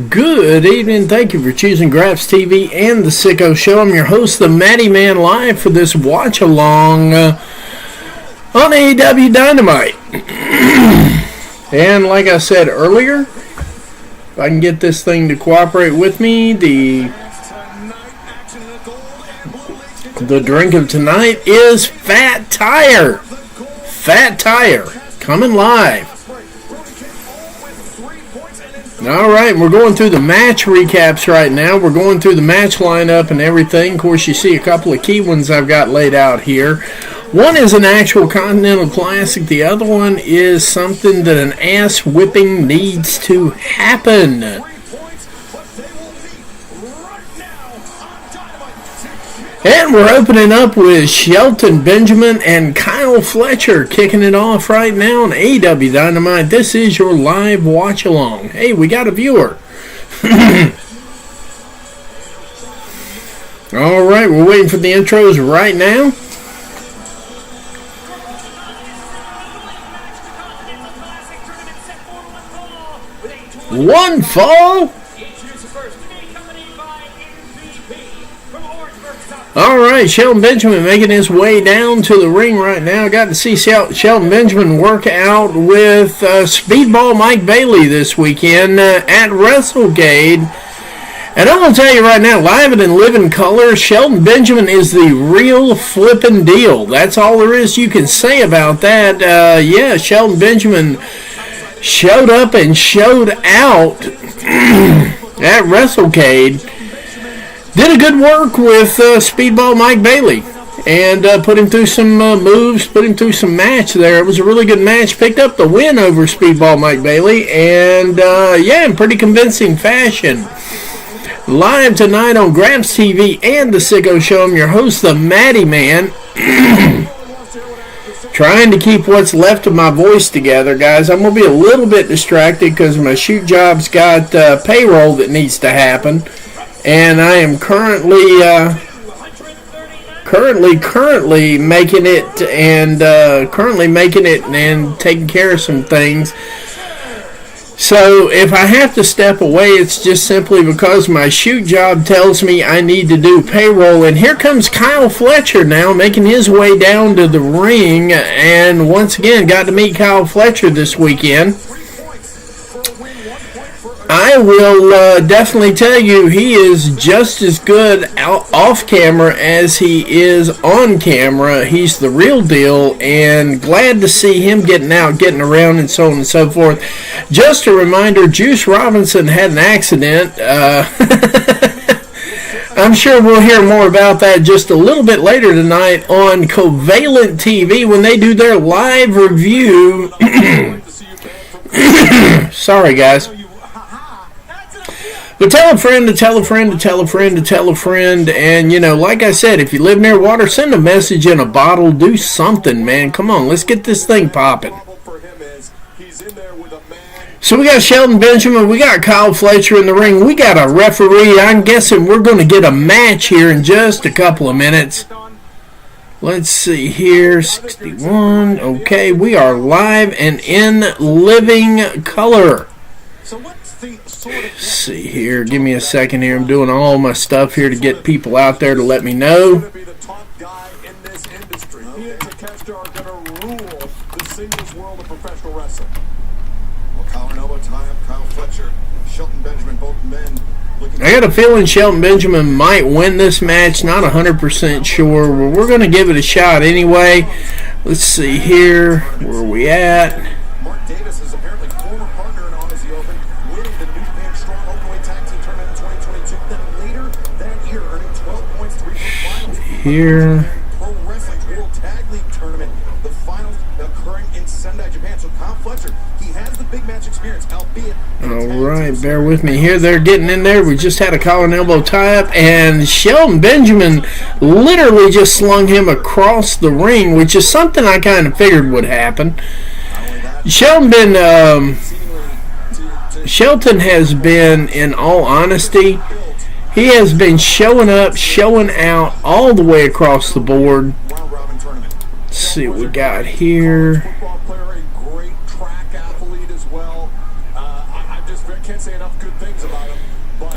Good evening. Thank you for choosing Graps TV and the Sicko Show. I'm your host, the Matty Man, live for this watch along on AEW Dynamite. And like I said earlier, if I can get this thing to cooperate with me, the drink of tonight is Fat Tire. Fat Tire, coming live. Alright, we're going through the match recaps right now. We're going through the match lineup and everything. Of course, you see a couple of key ones I've got laid out here. One is an actual Continental Classic. The other one is something that an ass whipping needs to happen. And we're opening up with Shelton Benjamin and Kyle Fletcher kicking it off right now on AEW Dynamite. This is your live watch-along. Hey, we got a viewer. All right, we're waiting for the intros right now. One fall. Alright, Shelton Benjamin making his way down to the ring right now. Got to see Shelton Benjamin work out with Speedball Mike Bailey this weekend at WrestleGate. And I'm going to tell you right now, live and in living color, Shelton Benjamin is the real flippin' deal. That's all there is you can say about that. Yeah, Shelton Benjamin showed up and showed out at WrestleGate. Did a good work with Speedball Mike Bailey and put him through some moves, put him through some match there. It was a really good match. Picked up the win over Speedball Mike Bailey and, yeah, in pretty convincing fashion. Live tonight on Graps TV and the Sicko Show. I'm your host, the Matty Man. Trying to keep what's left of my voice together, guys. I'm going to be a little bit distracted because my shoot job's got payroll that needs to happen. And I am currently making it and taking care of some things. So if I have to step away, it's just simply because my shoot job tells me I need to do payroll. And here comes Kyle Fletcher now, making his way down to the ring. And once again, got to meet Kyle Fletcher this weekend. I will definitely tell you he is just as good off camera as he is on camera. He's the real deal, and glad to see him getting out, getting around, and so on and so forth. Just a reminder, Juice Robinson had an accident. I'm sure we'll hear more about that just a little bit later tonight on Covalent TV when they do their live review. Sorry, guys. But tell a friend to tell a friend to tell a friend to tell a friend. And, you know, like I said, if you live near water, send a message in a bottle. Do something, man. Come on, let's get this thing popping. So we got Shelton Benjamin. We got Kyle Fletcher in the ring. We got a referee. I'm guessing we're going to get a match here in just a couple of minutes. Let's see here. 61. Okay, we are live and in living color. Let's see here. Give me a second here. I'm doing all my stuff here to get people out there to let me know. I got a feeling Shelton Benjamin might win this match. Not 100% sure. But we're going to give it a shot anyway. Let's see here. Where are we at? Here. Alright, bear with me here. They're getting in there. We just had a collar and elbow tie-up, and Shelton Benjamin literally just slung him across the ring, which is something I kind of figured would happen. Shelton has been, in all honesty, he has been showing up, showing out all the way across the board. Let's see what we got here.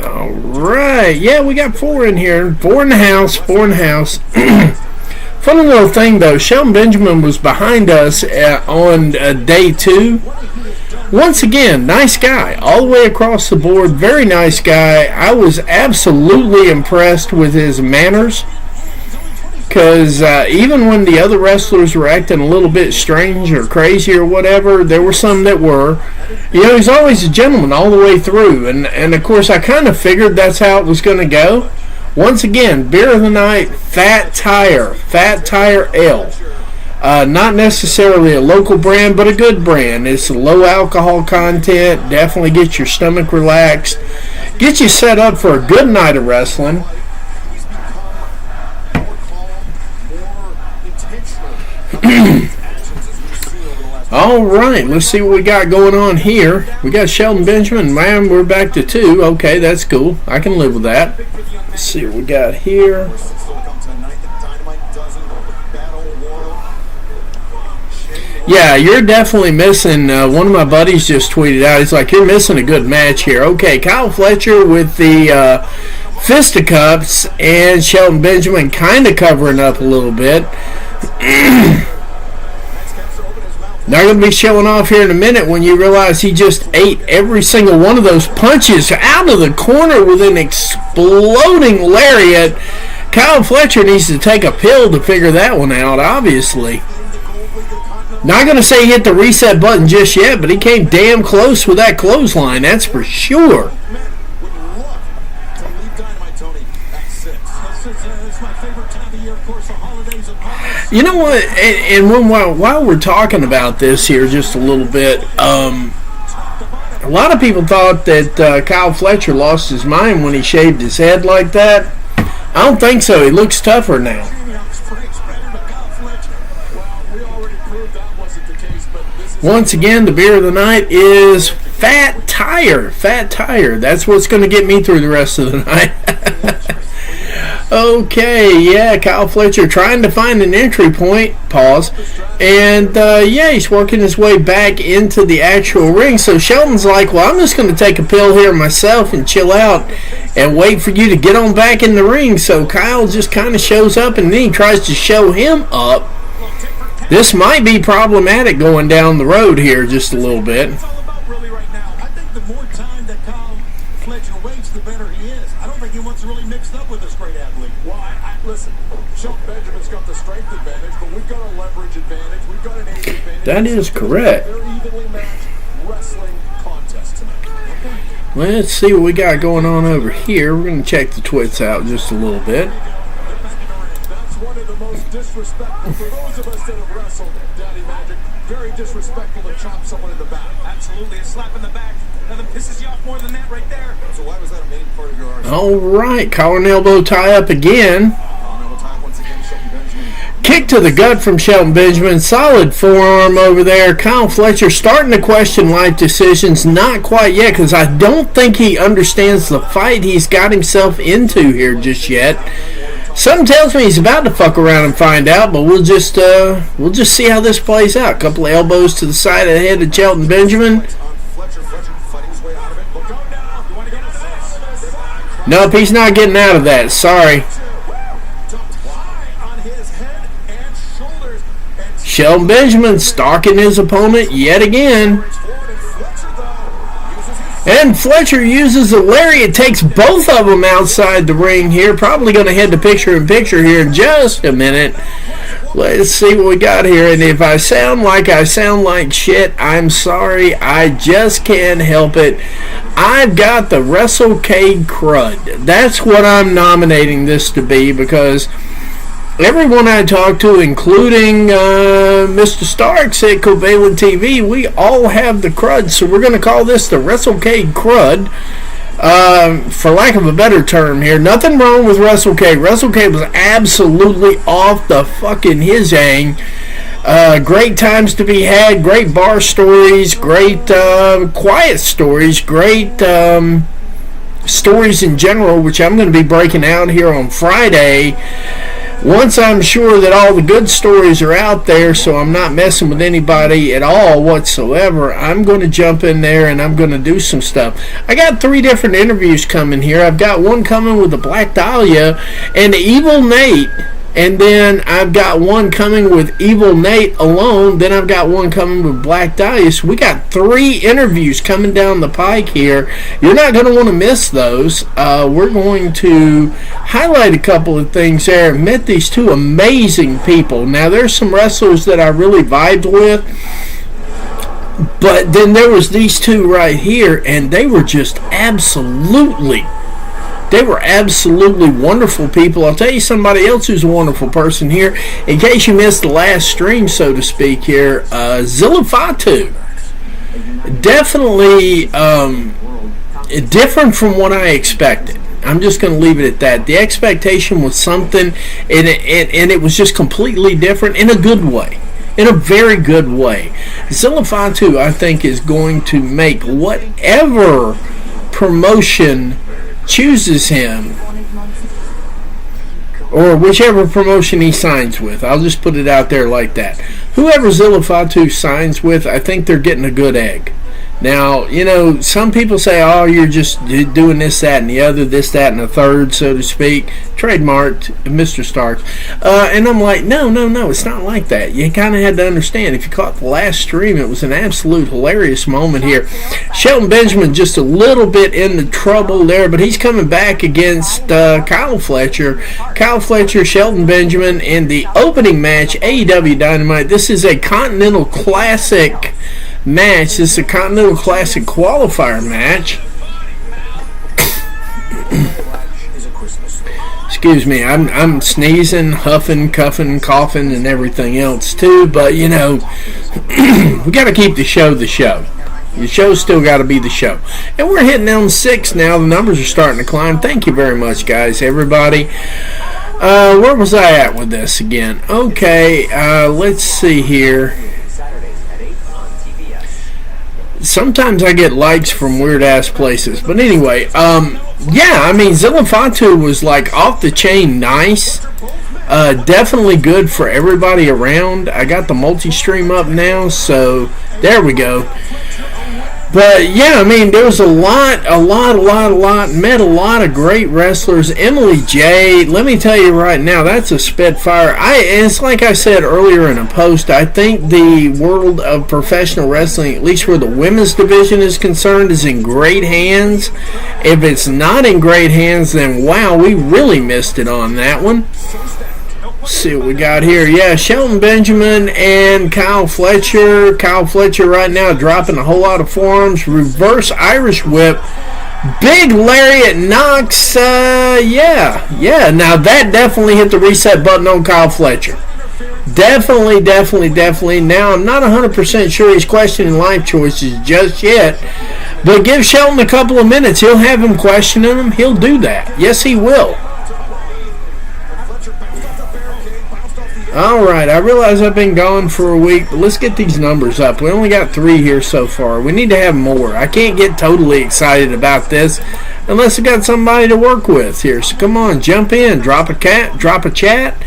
All right. Yeah, we got 4 in here. 4 in the house. 4 in the house. Funny little thing, though. Shelton Benjamin was behind us on day 2. Once again, nice guy. All the way across the board. Very nice guy. I was absolutely impressed with his manners. Because even when the other wrestlers were acting a little bit strange or crazy or whatever, there were some that were. He's always a gentleman all the way through. And of course, I kind of figured that's how it was going to go. Once again, beer of the night, Fat Tire Ale. Not necessarily a local brand, but a good brand. It's low alcohol content. Definitely get your stomach relaxed. Get you set up for a good night of wrestling. All right, let's see what we got going on here. We got Shelton Benjamin. Man, we're back to 2. Okay, that's cool. I can live with that. Let's see what we got here. Yeah, you're definitely missing. One of my buddies just tweeted out. He's like, you're missing a good match here. Okay, Kyle Fletcher with the fisticuffs and Shelton Benjamin kind of covering up a little bit. Not going to be showing off here in a minute when you realize he just ate every single one of those punches out of the corner with an exploding lariat. Kyle Fletcher needs to take a pill to figure that one out, obviously. Not going to say he hit the reset button just yet, but he came damn close with that clothesline, that's for sure. You know what, and while we're talking about this here just a little bit, a lot of people thought that Kyle Fletcher lost his mind when he shaved his head like that. I don't think so. He looks tougher now. Once again, the beer of the night is Fat Tire. Fat Tire. That's what's going to get me through the rest of the night. Okay, yeah, Kyle Fletcher trying to find an entry point, pause, and yeah, he's working his way back into the actual ring, so Shelton's like, well, I'm just going to take a pill here myself and chill out and wait for you to get on back in the ring, so Kyle just kind of shows up and then he tries to show him up. This might be problematic going down the road here just a little bit. Really mixed up with this great athlete. Well, listen, Shelton Benjamin's got the strength advantage, but we've got a leverage advantage. We've got an age advantage. That is correct. They're evenly matched wrestling contest tonight. Okay. Let's see what we got going on over here. We're going to check the twits out just a little bit. That's one of the most disrespectful for those of us that have wrestled, Daddy Magic. Very disrespectful to chop someone in the back. Absolutely, a slap in the back. Nothing pisses you off more than that right there. So why was that a main part of your argument? All right, collar and elbow tie up again. Kick to the gut from Shelton Benjamin. Solid forearm over there. Kyle Fletcher starting to question life decisions. Not quite yet, because I don't think he understands the fight he's got himself into here just yet. Something tells me he's about to fuck around and find out, but we'll just see how this plays out. A couple of elbows to the side of the head of Shelton Benjamin. Nope, he's not getting out of that. Sorry. Shelton Benjamin stalking his opponent yet again. And Fletcher uses the lariat, takes both of them outside the ring here. Probably going to head to picture-in-picture here in just a minute. Let's see what we got here. And if I sound like shit, I'm sorry. I just can't help it. I've got the WrestleCade crud. That's what I'm nominating this to be, because everyone I talk to, including Mr. Starks at Covalent TV, we all have the crud, so we're going to call this the WrestleCade crud, for lack of a better term here. Nothing wrong with WrestleCade. WrestleCade was absolutely off the fucking his hang. Great times to be had, great bar stories, great quiet stories, great stories in general, which I'm going to be breaking out here on Friday. once I'm sure that all the good stories are out there, so I'm not messing with anybody at all whatsoever, I'm going to jump in there and I'm going to do some stuff. I got 3 different interviews coming here. I've got one coming with the Black Dahlia and Evil Nate. And then I've got one coming with Evil Nate alone. Then I've got one coming with Black Dahlia. So we got 3 interviews coming down the pike here. You're not going to want to miss those. We're going to highlight a couple of things there. Met these 2 amazing people. Now, there's some wrestlers that I really vibed with. But then there was these 2 right here, and they were just absolutely wonderful people. I'll tell you somebody else who's a wonderful person here. In case you missed the last stream, so to speak here, Zilla Fatu. Definitely different from what I expected. I'm just going to leave it at that. The expectation was something, and it was just completely different in a good way. In a very good way. Zilla Fatu, I think, is going to make whatever promotion chooses him, or whichever promotion he signs with. I'll just put it out there like that. Whoever Zilla Fatu signs with, I think they're getting a good egg. Now, you know, some people say, oh, you're just doing this, that, and the other, this, that, and the third, so to speak. Trademarked, Mr. Starks. And I'm like, no, it's not like that. You kind of had to understand. If you caught the last stream, it was an absolute hilarious moment here. Shelton Benjamin just a little bit in the trouble there, but he's coming back against Kyle Fletcher. Kyle Fletcher, Shelton Benjamin in the opening match, AEW Dynamite. This is a Continental Classic match. This is a Continental Classic qualifier match. Excuse me, I'm sneezing, huffing, cuffing, coughing, and everything else too, but you know, we got to keep the show the show. The show's still got to be the show. And we're hitting on 6 now. The numbers are starting to climb. Thank you very much, guys, everybody. Where was I at with this again? Okay, let's see here. Sometimes I get likes from weird-ass places. But anyway, yeah, I mean, Zilla Fatu was like off the chain nice. Definitely good for everybody around. I got the multi-stream up now, so there we go. But yeah, I mean, there was a lot. Met a lot of great wrestlers. Emily J, let me tell you right now, that's a spitfire. It's like I said earlier in a post, I think the world of professional wrestling, at least where the women's division is concerned, is in great hands. If it's not in great hands, then wow, we really missed it on that one. Let's see what we got here. Yeah, Shelton Benjamin and Kyle Fletcher. Kyle Fletcher right now dropping a whole lot of forearms. Reverse Irish whip. Big lariat knocks. Yeah. Now that definitely hit the reset button on Kyle Fletcher. Definitely. Now I'm not 100% sure he's questioning life choices just yet. But give Shelton a couple of minutes. He'll have him questioning him. He'll do that. Yes, he will. Alright, I realize I've been gone for a week, but let's get these numbers up. We only got 3 here so far. We need to have more. I can't get totally excited about this unless I got somebody to work with here. So come on, jump in, drop a chat,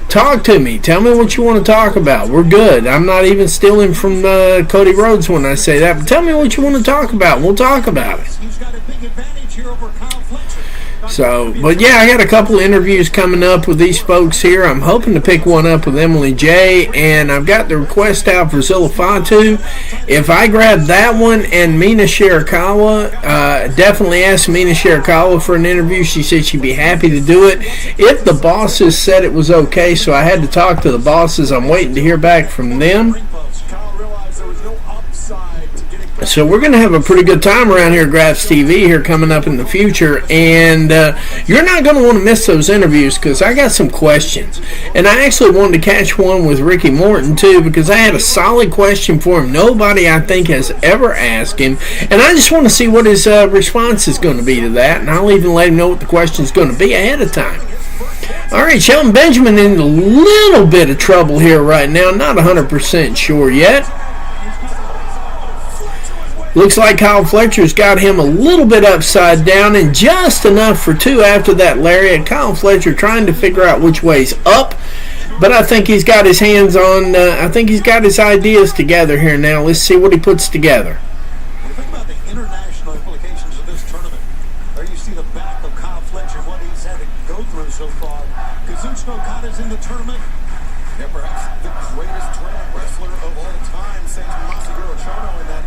talk to me. Tell me what you want to talk about. We're good. I'm not even stealing from Cody Rhodes when I say that, but tell me what you want to talk about. We'll talk about it. He's got a big advantage here over Kyle Fletcher. So, but yeah, I got a couple of interviews coming up with these folks here. I'm hoping to pick one up with Emily J, and I've got the request out for Zilla Fatu. If I grab that one and Mina Shirakawa, definitely ask Mina Shirakawa for an interview. She said she'd be happy to do it if the bosses said it was okay, so I had to talk to the bosses. I'm waiting to hear back from them. So we're going to have a pretty good time around here at Graphs TV here coming up in the future, and you're not going to want to miss those interviews because I got some questions. And I actually wanted to catch one with Ricky Morton too because I had a solid question for him. Nobody, I think, has ever asked him, and I just want to see what his response is going to be to that, and I'll even let him know what the question is going to be ahead of time. All right, Shelton Benjamin in a little bit of trouble here right now. Not 100% sure yet. Looks like Kyle Fletcher's got him a little bit upside down and just enough for 2 after that lariat. Kyle Fletcher trying to figure out which way's up, but I think he's got his hands on, I think he's got his ideas together here now. Let's see what he puts together. Think about the international implications of this tournament. There you see the back of Kyle Fletcher, what he's had to go through so far. Kazuchika Okada's in the tournament. Yeah, perhaps the greatest tournament wrestler of all time, since Masahiro Chono in that.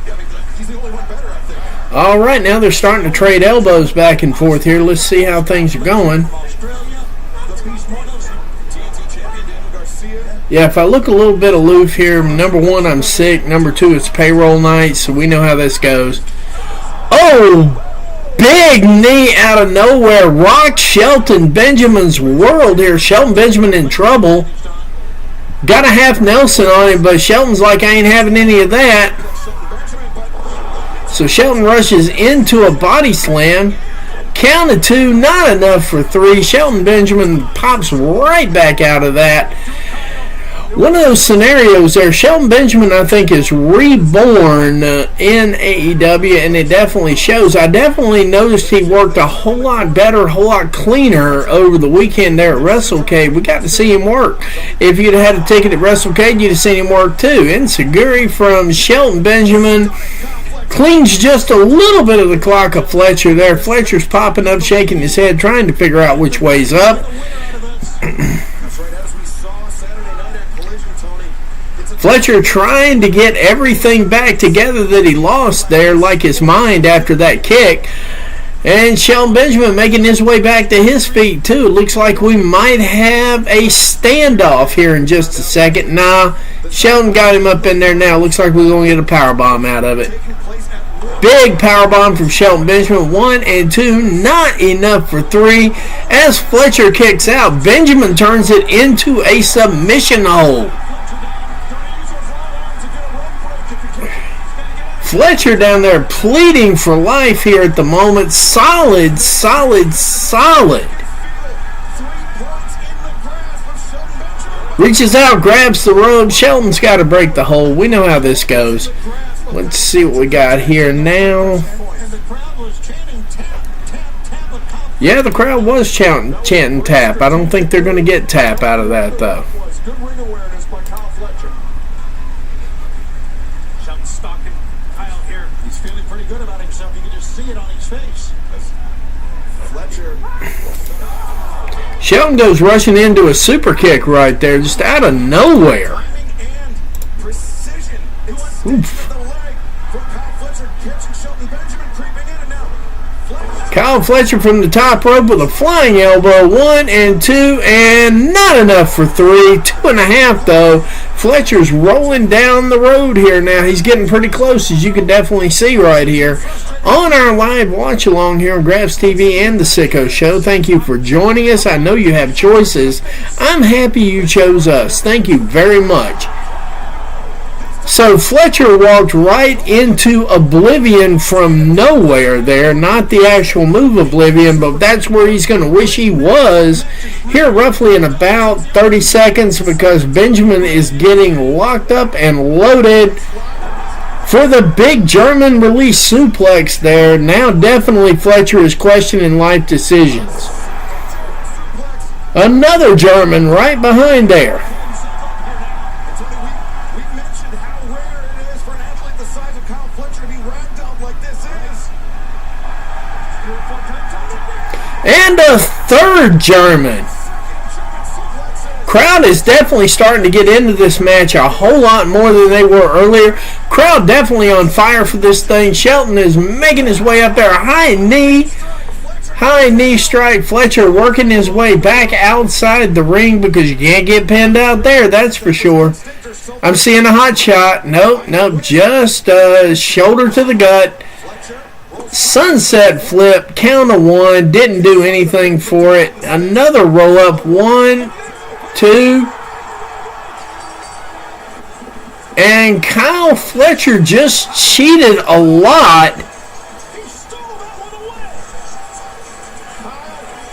Yeah, I mean, he's the only one better, I think. All right, now they're starting to trade elbows back and forth here. Let's see how things are going. Australia, the Beast Mortals, TNT champion Daniel Garcia. Yeah, if I look a little bit aloof here, number 1, I'm sick. Number 2, it's payroll night, so we know how this goes. Oh, big knee out of nowhere. Rocked Shelton Benjamin's world here. Shelton Benjamin in trouble. Got a half Nelson on him, but Shelton's like, I ain't having any of that. So Shelton rushes into a body slam. Count of 2, not enough for 3. Shelton Benjamin pops right back out of that. One of those scenarios there, Shelton Benjamin, I think, is reborn in AEW, and it definitely shows. I definitely noticed he worked a whole lot better, a whole lot cleaner over the weekend there at WrestleCade. We got to see him work. If you'd had a ticket at WrestleCade, you'd have seen him work too. Enziguri from Shelton Benjamin cleans just a little bit of the clock of Fletcher there. Fletcher's popping up, shaking his head, trying to figure out which way's up. Fletcher trying to get everything back together that he lost there, like his mind after that kick. And Shelton Benjamin making his way back to his feet, too. It looks like we might have a standoff here in just a second. Nah, Shelton got him up in there now. Looks like we're going to get a powerbomb out of it. Big powerbomb from Shelton Benjamin. 1 and 2, not enough for 3. As Fletcher kicks out, Benjamin turns it into a submission hold. Fletcher down there pleading for life here at the moment. Solid, solid, solid. Reaches out, grabs the rope. Shelton's got to break the hold. We know how this goes. Let's see what we got here now. Yeah, the crowd was chanting tap. I don't think they're going to get tap out of that, though. Good ring awareness by Kyle Fletcher. Shelton stalking Kyle here. He's feeling pretty good about himself. You can just see it on his face. Fletcher. Shelton goes rushing into a super kick right there, just out of nowhere. Oof. Kyle Fletcher from the top rope with a flying elbow. 1 and 2, and not enough for 3. 2.5 though. Fletcher's rolling down the road here now. He's getting pretty close, as you can definitely see right here on our live watch along here on Grabs TV and the Sicko Show. Thank you for joining us. I know you have choices. I'm happy you chose us. Thank you very much. So Fletcher walked right into Oblivion from nowhere there. Not the actual move Oblivion, but that's where he's going to wish he was here roughly in about 30 seconds, because Benjamin is getting locked up and loaded for the big German release suplex there. Now definitely Fletcher is questioning life decisions. Another German right behind there. And a third German. Crowd is definitely starting to get into this match a whole lot more than they were earlier. Crowd definitely on fire for this thing. Shelton is making his way up there. High knee strike. Fletcher working his way back outside the ring, because you can't get pinned out there, that's for sure. I'm seeing a hot shot. Nope, just shoulder to the gut. Sunset flip, count of 1, didn't do anything for it. Another roll up, 1, 2. And Kyle Fletcher just cheated a lot.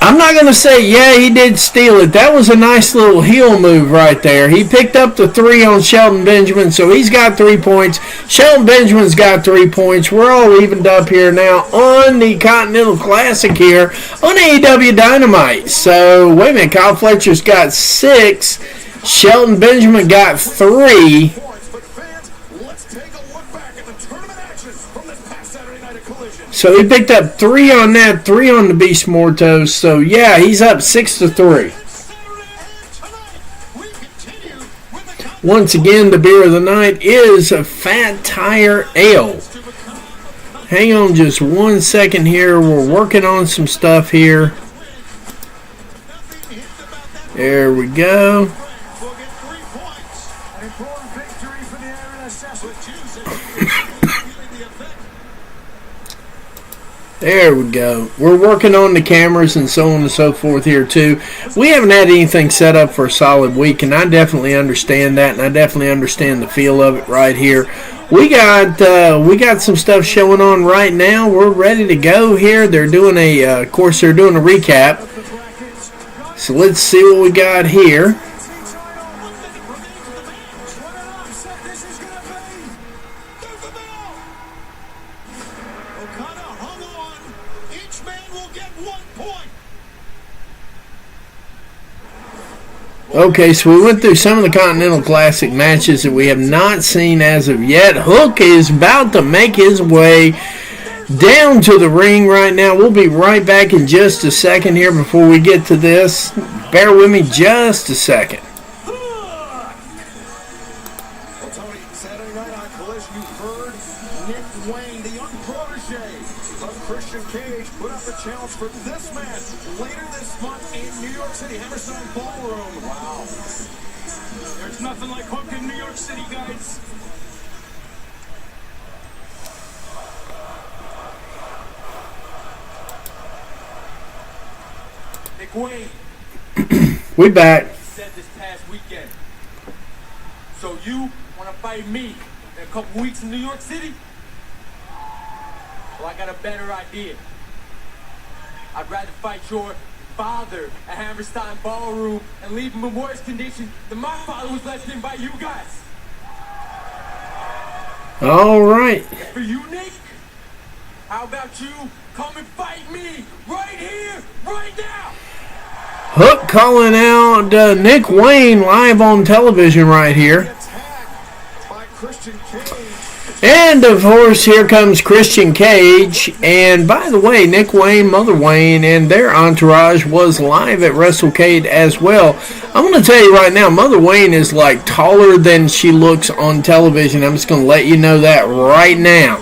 I'm not going to say, yeah, he did steal it. That was a nice little heel move right there. He picked up the 3 on Shelton Benjamin, so he's got 3 points. Shelton Benjamin's got 3 points. We're all evened up here now on the Continental Classic here on AEW Dynamite. So, wait a minute, Kyle Fletcher's got 6. Shelton Benjamin got 3. So he picked up 3 on that, 3 on the Beast Mortos. So yeah, he's up 6-3. Once again, the beer of the night is a Fat Tire Ale. Hang on just 1 second here. We're working on some stuff here. There we go. There we go. We're working on the cameras and so on and so forth here too. We haven't had anything set up for a solid week, and I definitely understand that, and I definitely understand the feel of it right here. We got some stuff showing on right now. We're ready to go here. They're doing of course, they're doing a recap. So let's see what we got here. Okay, so we went through some of the Continental Classic matches that we have not seen as of yet. Hook is about to make his way down to the ring right now. We'll be right back in just a second here before we get to this. Bear with me just a second. Challenge for this match later this month in New York City, Hammerstein Ballroom. Wow. There's nothing like Hook in New York City, guys. Nick Wayne. We back. Said this past weekend. So you want to fight me in a couple weeks in New York City? Well, I got a better idea. I'd rather fight your father at Hammerstein Ballroom and leave him in worse condition than my father was left in by you guys. All right. And for you, Nick, how about you come and fight me right here, right now? Hook calling out Nick Wayne live on television right here. And, of course, here comes Christian Cage. And, by the way, Nick Wayne, Mother Wayne, and their entourage was live at WrestleCade as well. I'm going to tell you right now, Mother Wayne is, like, taller than she looks on television. I'm just going to let you know that right now.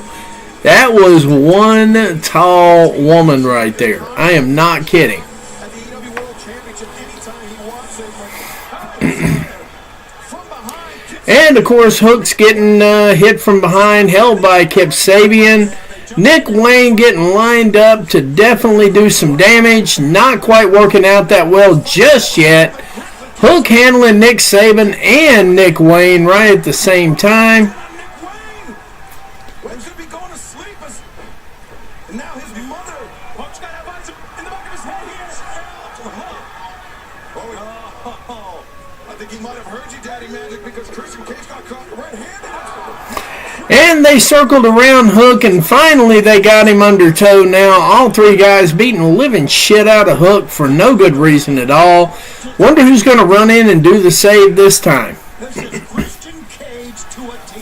That was one tall woman right there. I am not kidding. And, of course, Hook's getting hit from behind, held by Kip Sabian. Nick Wayne getting lined up to definitely do some damage. Not quite working out that well just yet. Hook handling Nick Saban and Nick Wayne right at the same time. And they circled around Hook, and finally they got him under tow now. All 3 guys beating the living shit out of Hook for no good reason at all. Wonder who's going to run in and do the save this time. This is Christian Cage to a T.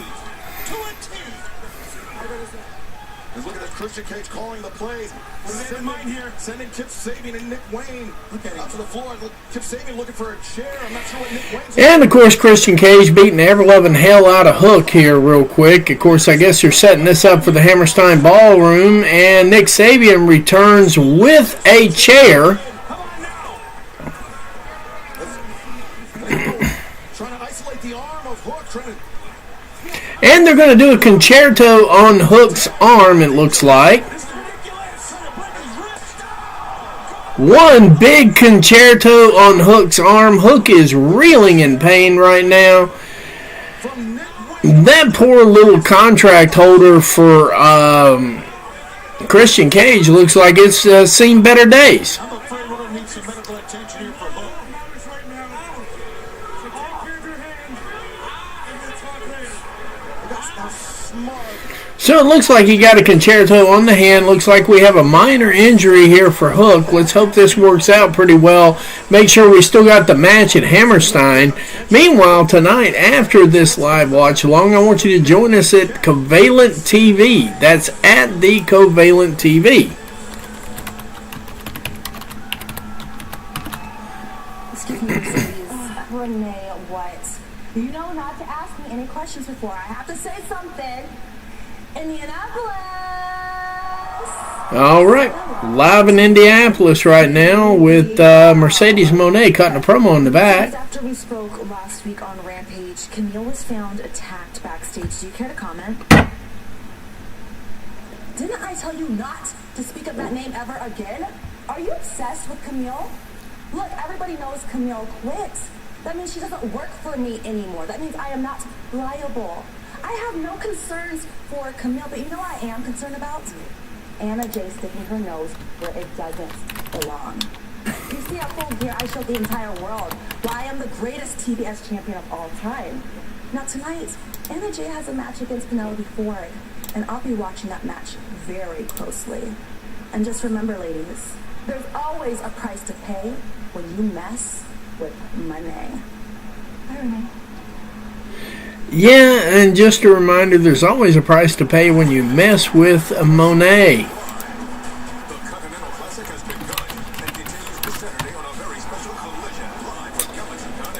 To a T. Look at this Christian Cage calling the plays. Sending Kip Sabian and Nick Wayne out to the floor. Kip Sabian looking for a chair. I'm not sure what Nick Wayne's. And, of course, Christian Cage beating the ever-loving hell out of Hook here real quick. Of course, I guess they're setting this up for the Hammerstein Ballroom. And Nick Sabian returns with a chair. Trying to isolate the arm of Hook. And they're going to do a concerto on Hook's arm, it looks like. One big concerto on Hook's arm. Hook is reeling in pain right now. That poor little contract holder for Christian Cage looks like it's seen better days. So it looks like he got a concerto on the hand. Looks like we have a minor injury here for Hook. Let's hope this works out pretty well. Make sure we still got the match at Hammerstein. Meanwhile, tonight, after this live watch along, I want you to join us at Covalent TV. That's at the Covalent TV. Excuse me, Mercedes. Renee, what? You know not to ask me any questions before I have to say something. Indianapolis! All right, live in Indianapolis right now with Mercedes Moné cutting a promo in the back. After we spoke last week on Rampage, Camille was found attacked backstage. Do you care to comment? Didn't I tell you not to speak of that name ever again? Are you obsessed with Camille? Look, everybody knows Camille quit. That means she doesn't work for me anymore. That means I am not liable. I have no concerns for Camille, but you know what I am concerned about? Anna Jay sticking her nose where it doesn't belong. You see, at Full Gear, I showed the entire world why I am the greatest TBS champion of all time. Now tonight, Anna Jay has a match against Penelope Ford, and I'll be watching that match very closely. And just remember, ladies, there's always a price to pay when you mess with money. Bye, Renee. Yeah, and just a reminder, there's always a price to pay when you mess with Monet.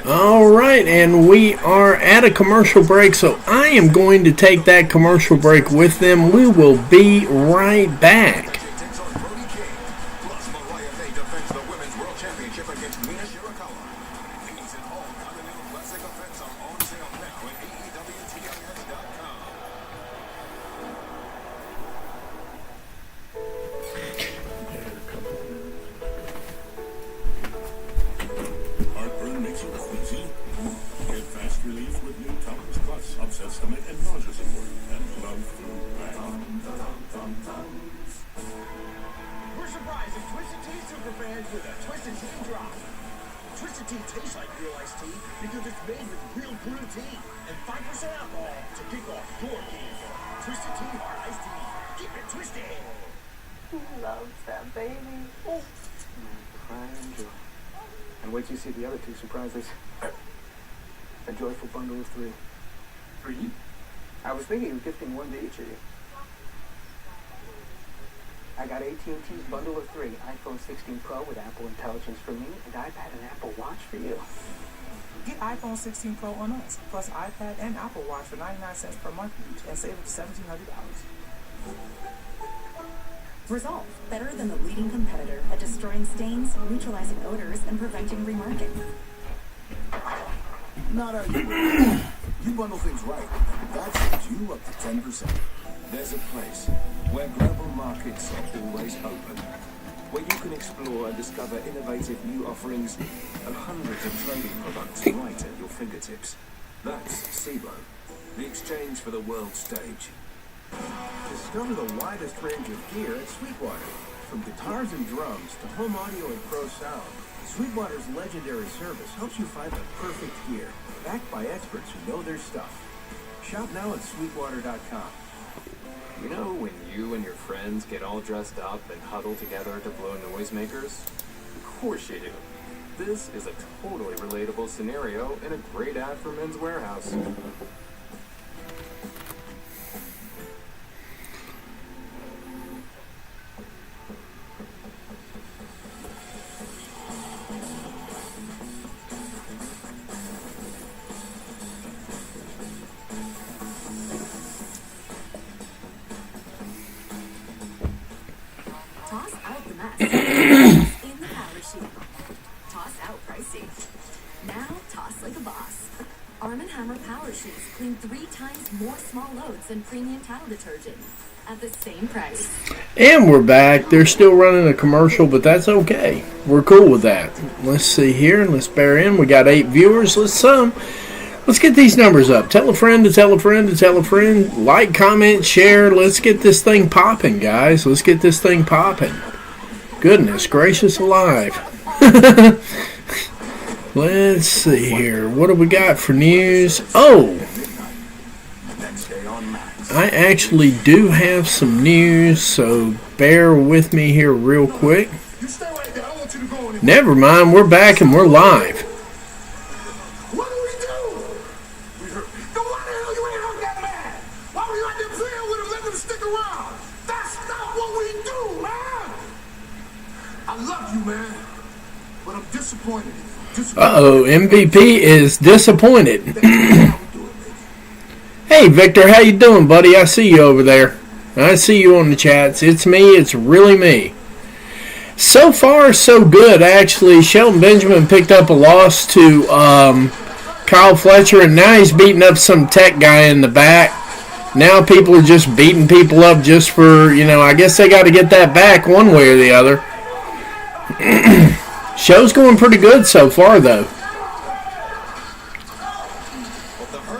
All right, and we are at a commercial break, so I am going to take that commercial break with them. We will be right back. And wait till you see the other two surprises. A joyful bundle of three. For you? I was thinking of gifting one to each of you. I got AT&T's bundle of three. iPhone 16 Pro with Apple Intelligence for me, and iPad and Apple Watch for you. Get iPhone 16 Pro on us, plus iPad and Apple Watch for 99 cents per month each, and save up to $1,700. Resolve, better than the leading competitor at destroying stains, neutralizing odors, and preventing remarking. Not arguing. You bundle things right. That saves you up to 10%. There's a place where global markets are always open, where you can explore and discover innovative new offerings and hundreds of trading products right at your fingertips. That's SIBO, the exchange for the world stage. Discover the widest range of gear at Sweetwater. From guitars and drums to home audio and pro sound, Sweetwater's legendary service helps you find the perfect gear, backed by experts who know their stuff. Shop now at sweetwater.com. You know when you and your friends get all dressed up and huddle together to blow noisemakers? Of course you do. This is a totally relatable scenario and a great ad for Men's Warehouse. Toss out the mess. In the power sheet. Toss out pricey. Now toss like a boss. Arm & Hammer Power Sheets clean 3 times more small loads than premium towel detergent at the same price. And we're back. They're still running a commercial, but that's okay. We're cool with that. Let's see here. Let's bear in. We got 8 viewers. Let's get these numbers up. Tell a friend to tell a friend to tell a friend. Like, comment, share. Let's get this thing popping, guys. Let's get this thing popping. Goodness gracious alive. Let's see here. What do we got for news? Oh! I actually do have some news, so bear with me here real quick. You stay right there. I don't want you to go anywhere. Never mind, we're back and we're live. What do we do? Then why the hell you ain't hurt that man? Why were you out there playing with him, letting him stick around? That's not what we do, man. I love you, man, but I'm disappointed. Uh-oh, MVP is disappointed. Hey, Victor, how you doing, buddy? I see you over there. I see you on the chats. It's me. It's really me. So far, so good, actually. Shelton Benjamin picked up a loss to Kyle Fletcher, and now he's beating up some tech guy in the back. Now people are just beating people up just for, I guess they got to get that back one way or the other. Show's going pretty good so far, though.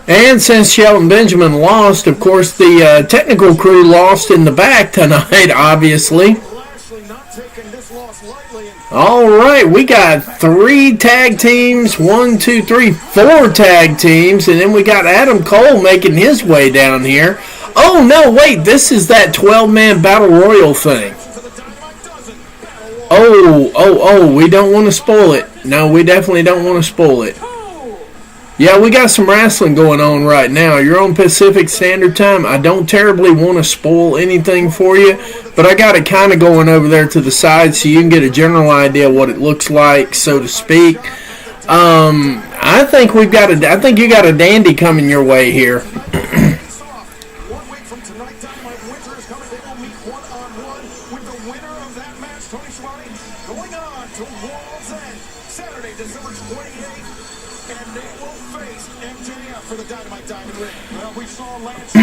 And since Shelton Benjamin lost, of course, the technical crew lost in the back tonight, obviously. All right, we got 3 tag teams, 1, 2, 3, 4 tag teams, and then we got Adam Cole making his way down here. Oh, no, wait, this is that 12-man Battle Royal thing. Oh, we don't want to spoil it. No, we definitely don't want to spoil it. Yeah, we got some wrestling going on right now. You're on Pacific Standard Time. I don't terribly want to spoil anything for you, but I got it kind of going over there to the side so you can get a general idea what it looks like, so to speak. I think you got a dandy coming your way here. For the Dynamite Diamond Ring. Well, we saw Lance.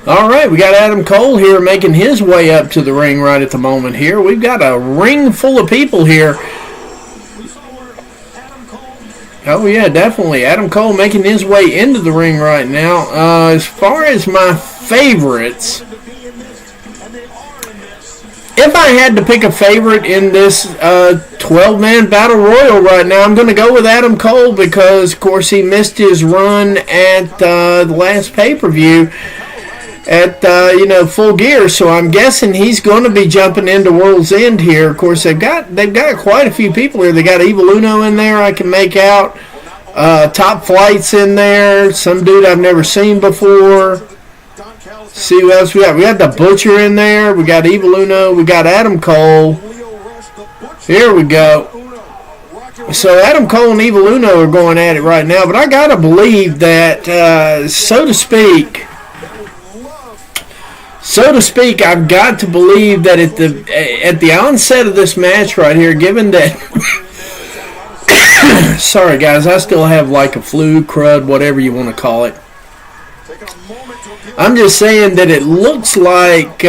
All right, we got Adam Cole here making his way up to the ring right at the moment here. We've got a ring full of people here. Oh, yeah, definitely. Adam Cole making his way into the ring right now. As far as my favorites, if I had to pick a favorite in this 12-man Battle Royal right now, I'm going to go with Adam Cole because, of course, he missed his run at the last pay-per-view at, Full Gear. So I'm guessing he's going to be jumping into World's End here. Of course, they've got quite a few people here. They got Evil Uno in there I can make out. Top Flight's in there. Some dude I've never seen before. See what else we got. We got the Butcher in there. We got Evil Uno. We got Adam Cole. Here we go. So Adam Cole and Evil Uno are going at it right now. But I got to believe that, so to speak, I've got to believe that at the onset of this match right here, given that, sorry guys, I still have like a flu, crud, whatever you want to call it. I'm just saying that it looks like,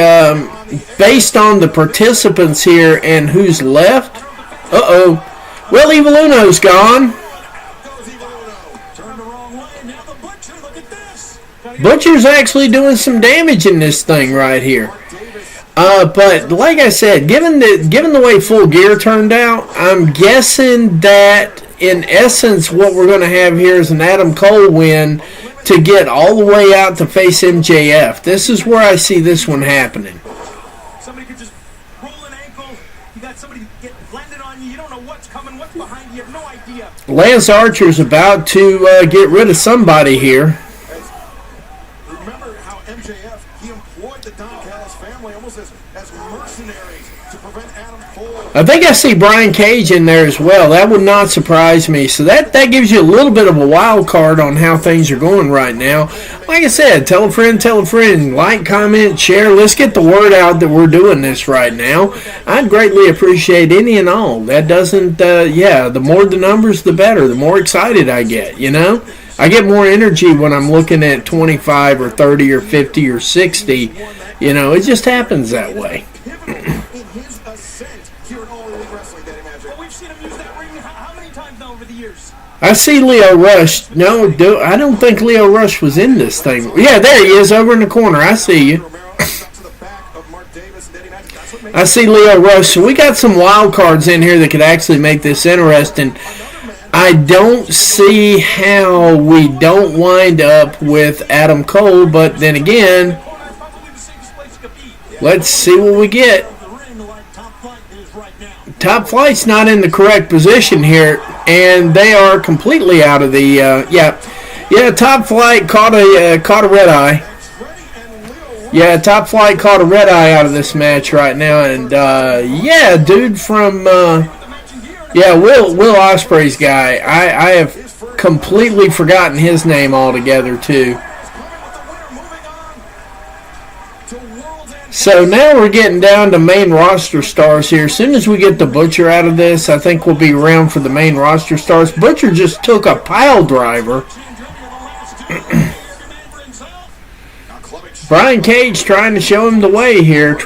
based on the participants here and who's left, well, Evil Uno's gone. Butcher's actually doing some damage in this thing right here. But like I said, given the way Full Gear turned out, I'm guessing that in essence what we're going to have here is an Adam Cole win to get all the way out to face MJF. This is where I see this one happening. Somebody could just roll an ankle. You got somebody get landed on you. You don't know what's coming, what's behind you. You have no idea. Lance Archer's about to get rid of somebody here. Remember how MJF, he employed the Don Callis family almost as mercenaries to prevent Adam Cole. I think I see Brian Cage in there as well. That would not surprise me. So that gives you a little bit of a wild card on how things are going right now. Like I said, tell a friend, like, comment, share. Let's get the word out that we're doing this right now. I'd greatly appreciate any and all. That doesn't, the more the numbers, the better. The more excited I get, I get more energy when I'm looking at 25 or 30 or 50 or 60. It just happens that way. I see Leo Rush. No, I don't think Leo Rush was in this thing. Yeah, there he is over in the corner. I see you. I see Leo Rush. So we got some wild cards in here that could actually make this interesting. I don't see how we don't wind up with Adam Cole, but then again, let's see what we get. Top Flight's not in the correct position here, and they are completely out of the. Yeah. Top Flight caught a red eye. Yeah, Top Flight caught a red eye out of this match right now, and dude from Will Ospreay's guy. I have completely forgotten his name altogether too. So now we're getting down to main roster stars here. As soon as we get the Butcher out of this, I think we'll be around for the main roster stars. Butcher just took a pile driver. Brian Cage trying to show him the way here.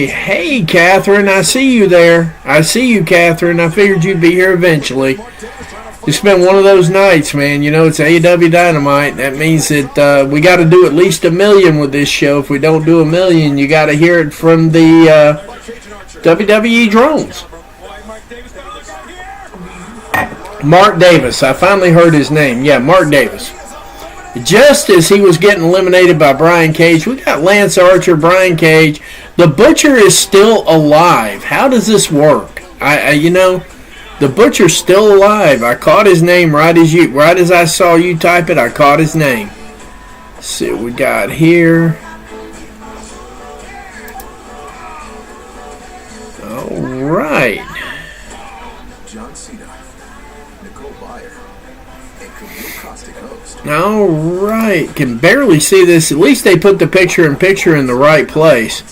Hey, Catherine, I see you there. I see you, Catherine. I figured you'd be here eventually. It's been one of those nights, man. You know, it's AEW Dynamite. That means that we got to do at least 1 million with this show. If we don't do 1 million, you got to hear it from the WWE drones. Mark Davis. I finally heard his name. Yeah, Mark Davis. Just as he was getting eliminated by Brian Cage, we got Lance Archer, Brian Cage. The Butcher is still alive. How does this work? The Butcher's still alive. I caught his name right as I saw you type it. I caught his name. Let's see what we got here. All right. John Cena, Nicole Byer, and Camille Caustic host. All right. Can barely see this. At least they put the picture-in-picture in the right place.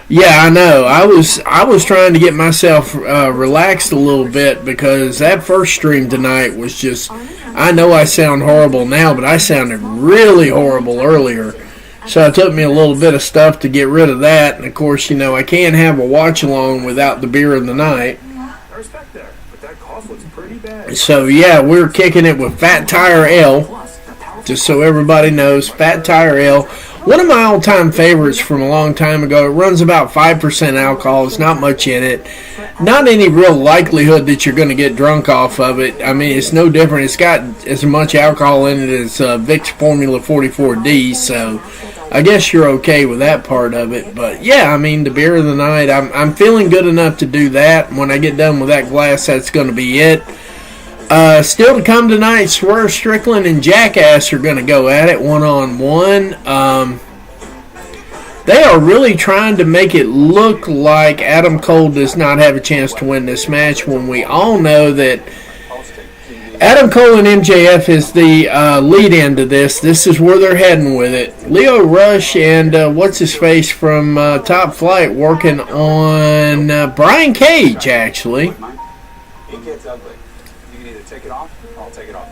Yeah, I know. I was trying to get myself relaxed a little bit because that first stream tonight was just. I know I sound horrible now, but I sounded really horrible earlier. So it took me a little bit of stuff to get rid of that. And of course, I can't have a watch along without the beer of the night. I respect that, but that cough looks pretty bad. So yeah, we're kicking it with Fat Tire Ale. Just so everybody knows, Fat Tire Ale. One of my all-time favorites from a long time ago. It runs about 5% alcohol. It's not much in it. Not any real likelihood that you're going to get drunk off of it. I mean, it's no different. It's got as much alcohol in it as Vicks Formula 44D, so I guess you're okay with that part of it. But, yeah, I mean, the beer of the night, I'm feeling good enough to do that. When I get done with that glass, that's going to be it. Still to come tonight, Swerve Strickland and Jackass are going to go at it one-on-one. They are really trying to make it look like Adam Cole does not have a chance to win this match when we all know that Adam Cole and MJF is the lead end to this. This is where they're heading with it. Lio Rush and what's-his-face from Top Flight working on Brian Cage, actually. It gets ugly. You can either take it off, or I'll take it off.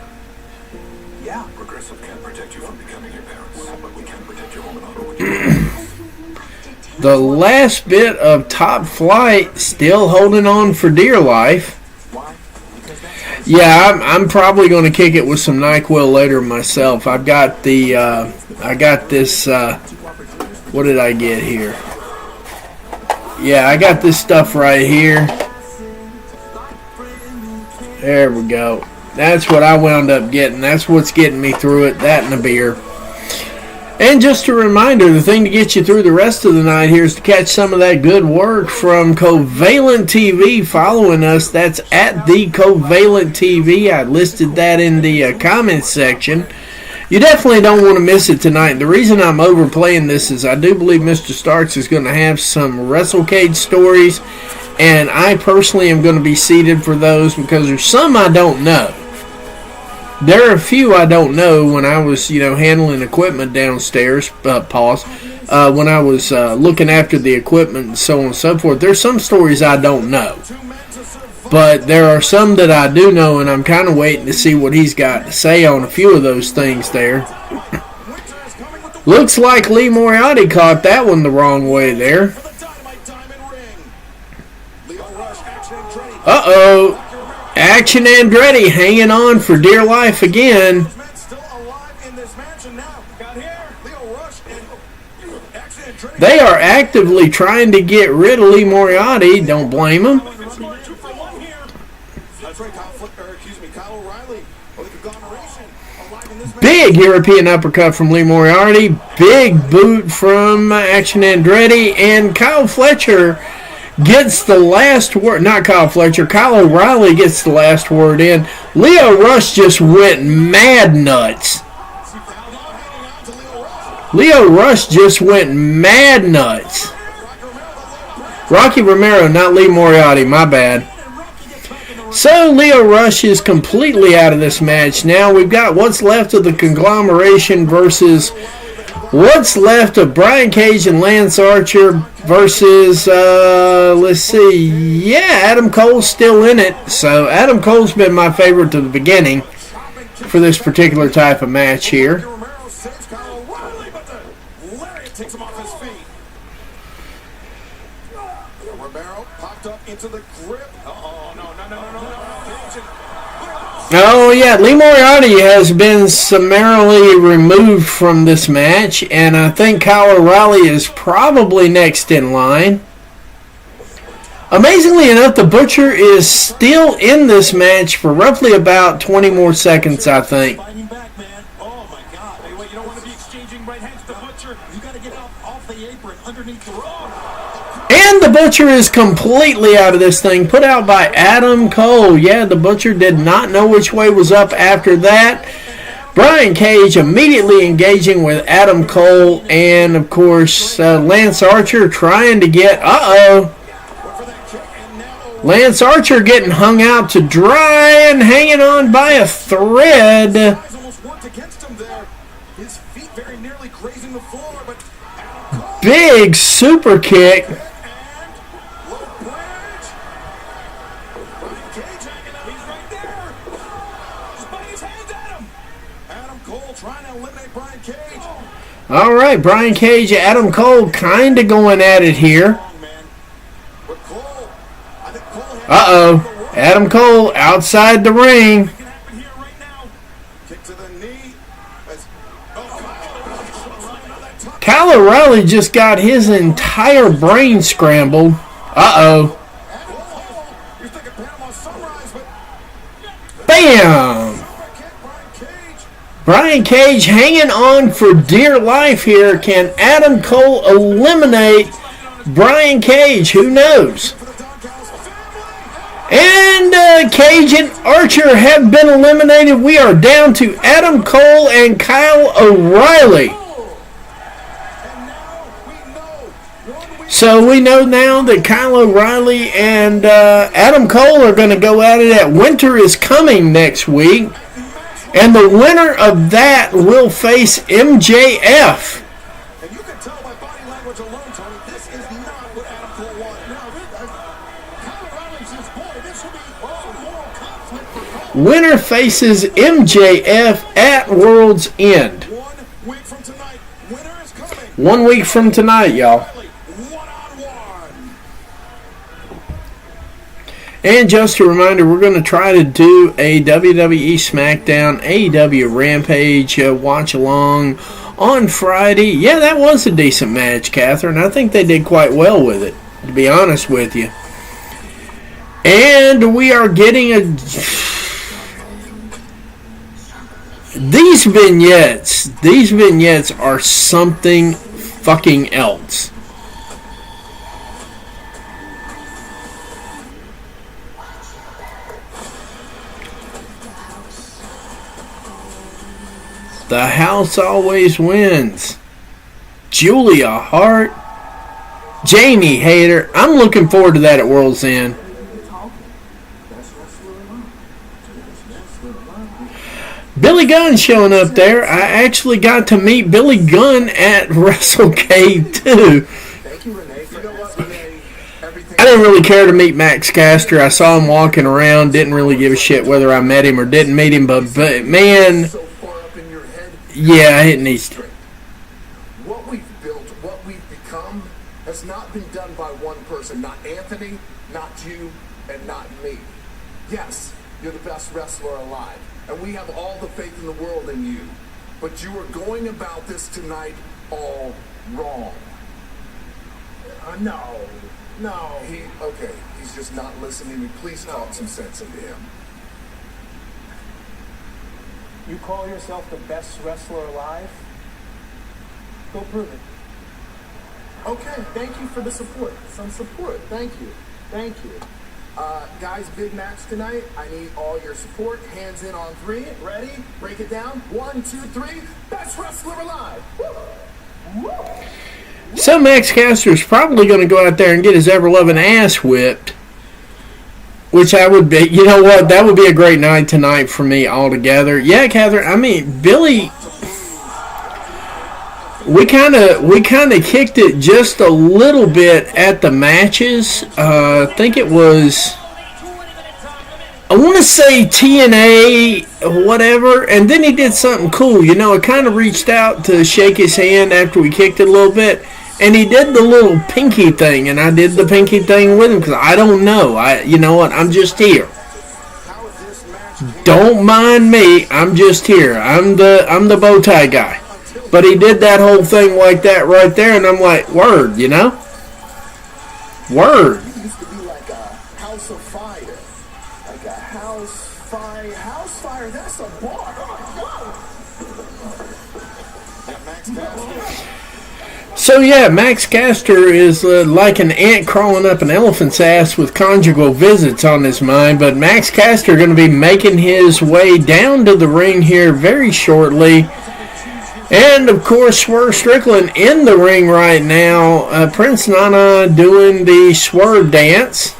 Yeah, Progressive can't protect you from becoming your parents, but we can protect your home and auto. The last bit of Top Flight still holding on for dear life. Yeah, I'm probably going to kick it with some NyQuil later myself. I've got the, I got this, what did I get here? Yeah, I got this stuff right here. There we go. That's what I wound up getting. That's what's getting me through it, that and a beer. And just a reminder, the thing to get you through the rest of the night here is to catch some of that good work from Covalent TV following us. That's at the Covalent TV. I listed that in the comments section. You definitely don't want to miss it tonight. The reason I'm overplaying this is I do believe Mr. Starks is going to have some WrestleCade stories, and I personally am going to be seated for those because there's some I don't know. There are a few I don't know when I was, handling equipment downstairs, when I was looking after the equipment and so on and so forth. There's some stories I don't know. But there are some that I do know, and I'm kind of waiting to see what he's got to say on a few of those things there. Looks like Lee Moriarty caught that one the wrong way there. Uh-oh. Action Andretti hanging on for dear life again. They are actively trying to get rid of Lee Moriarty. Don't blame him. That's right, Kyle O'Reilly. Well, the conglomeration alive in this match. Big European uppercut from Lee Moriarty. Big boot from Action Andretti. And Kyle Fletcher gets the last word. Not Kyle Fletcher. Kyle O'Reilly gets the last word in. Lio Rush just went mad nuts. Lio Rush just went mad nuts. Rocky Romero, not Lee Moriarty. My bad. So Lio Rush is completely out of this match. Now we've got what's left of the conglomeration versus what's left of Brian Cage and Lance Archer versus, let's see, yeah, Adam Cole's still in it. So Adam Cole's been my favorite to the beginning for this particular type of match here. Takes him off his feet. Romero popped up into the grip. Oh, yeah, Lee Moriarty has been summarily removed from this match, and I think Kyle O'Reilly is probably next in line. Amazingly enough, the Butcher is still in this match for roughly about 20 more seconds, I think. Fighting back, man. Oh, my God. Hey, wait, you don't want to be exchanging right hands with the Butcher. You got to get off the apron underneath the rope. And the Butcher is completely out of this thing. Put out by Adam Cole. Yeah, the Butcher did not know which way was up after that. Brian Cage immediately engaging with Adam Cole. And, of course, Lance Archer trying to get... Lance Archer getting hung out to dry and hanging on by a thread. Almost worked against him there. His feet very nearly grazing the floor, but big super kick. All right, Brian Cage, Adam Cole kind of going at it here. Adam Cole outside the ring. Kyle O'Reilly just got his entire brain scrambled. Bam! Brian Cage hanging on for dear life here. Can Adam Cole eliminate Brian Cage? Who knows? And Cage and Archer have been eliminated. We are down to Adam Cole and Kyle O'Reilly. So we know now that Kyle O'Reilly and Adam Cole are going to go at it at Winter is Coming next week. And the winner of that will face MJF. And you can tell by body language alone, Tony, this is not what Adam Cole wanted. Kyle O'Reilly says, boy, this will be moral conflict for Cole. Winner faces MJF at World's End. 1 week from tonight, winner is coming. 1 week from tonight, y'all. And just a reminder, we're going to try to do a WWE SmackDown AEW Rampage watch along on Friday. Yeah, that was a decent match, Catherine. I think they did quite well with it, to be honest with you. And we are getting these vignettes are something fucking else. The house always wins. Julia Hart. Jamie Hayter. I'm looking forward to that at World's End. Billy Gunn showing up there. I actually got to meet Billy Gunn at WrestleCade too. I didn't really care to meet Max Caster. I saw him walking around. Didn't really give a shit whether I met him or didn't meet him. But man... yeah, it needs to. What we've built, what we've become, has not been done by one person. Not Anthony, not you, and not me. Yes, you're the best wrestler alive, and we have all the faith in the world in you. But you are going about this tonight all wrong. No. No. Okay, he's just not listening to me. Please talk some sense into him. You call yourself the best wrestler alive? Go prove it. Okay, thank you for the support. Some support. Thank you. Thank you. Guys, big match tonight. I need all your support. Hands in on 3. Ready? Break it down. 1, 2, 3. Best wrestler alive. Woo! Woo! So Max Caster is probably going to go out there and get his ever-loving ass whipped. Which I would be, you know what, that would be a great night tonight for me altogether. Yeah, Catherine, I mean, Billy, we kind of kicked it just a little bit at the matches. I think it was, I want to say TNA or whatever, and then he did something cool. You know, I kind of reached out to shake his hand after we kicked it a little bit. And he did the little pinky thing, and I did the pinky thing with him because I don't know. You know what? I'm just here. Don't mind me. I'm just here. I'm the bow tie guy. But he did that whole thing like that right there, and I'm like, word, you know? Word. It used to be like a house of fire. Like a house fire. House fire, that's a bar. So yeah, Max Caster is like an ant crawling up an elephant's ass with conjugal visits on his mind, but Max Caster going to be making his way down to the ring here very shortly. And of course, Swerve Strickland in the ring right now. Prince Nana doing the swerve dance,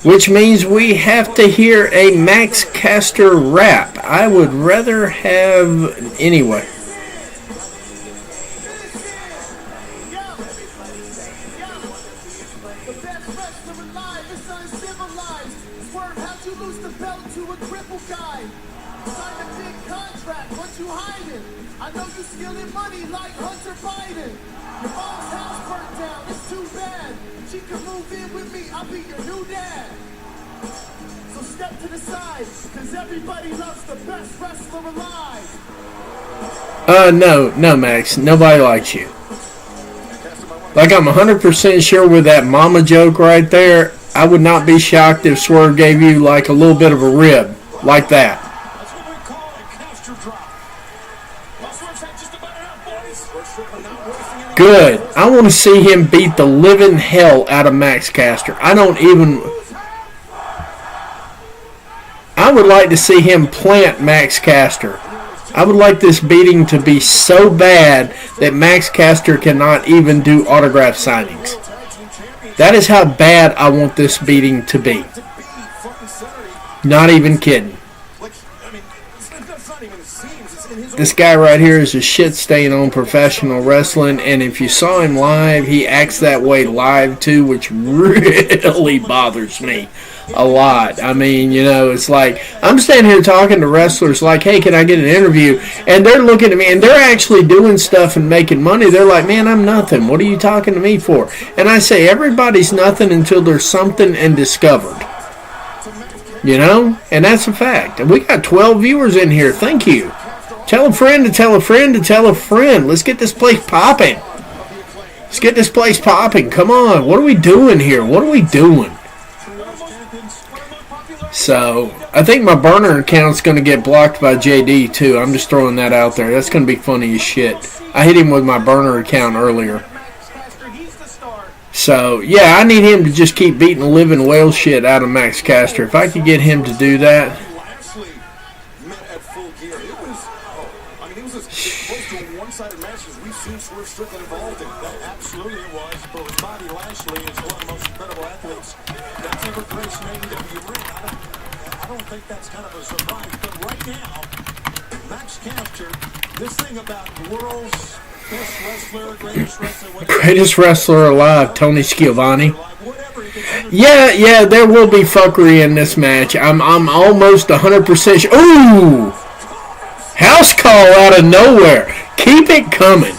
which means we have to hear a Max Caster rap. I would rather have, anyway. Everybody loves the best wrestler alive. No, Max. Nobody likes you. Like, I'm 100% sure with that mama joke right there, I would not be shocked if Swerve gave you, like, a little bit of a rib. Like that. That's what we call a Caster drop. Well, Swerve's had just about enough, boys. Not wasting any Good. I want to see him beat the living hell out of Max Caster. I would like to see him plant Max Caster. I would like this beating to be so bad that Max Caster cannot even do autograph signings. That is how bad I want this beating to be. Not even kidding. This guy right here is a shit stain on professional wrestling, and if you saw him live, he acts that way live too, which really bothers me a lot. I mean, you know, it's like I'm standing here talking to wrestlers like, hey, can I get an interview? And they're looking at me, and they're actually doing stuff and making money. They're like, man, I'm nothing. What are you talking to me for? And I say, everybody's nothing until there's something and discovered. You know? And that's a fact. And we got 12 viewers in here. Thank you. Tell a friend to tell a friend to tell a friend. Let's get this place popping. Let's get this place popping. Come on. What are we doing here? What are we doing? So, I think my burner account's going to get blocked by JD, too. I'm just throwing that out there. That's going to be funny as shit. I hit him with my burner account earlier. So, yeah, I need him to just keep beating the living whale shit out of Max Caster. If I could get him to do that. Strickland involved in. Absolutely it was. But with Bobby Lashley is one of the most incredible athletes that's ever graced an AEW ring. I don't think that's kind of a surprise. But right now, Max Caster, this thing about world's best wrestler, greatest wrestler alive, Tony Schiavone. Yeah, there will be fuckery in this match. I'm almost 100% sure. Ooh! House call out of nowhere. Keep it coming.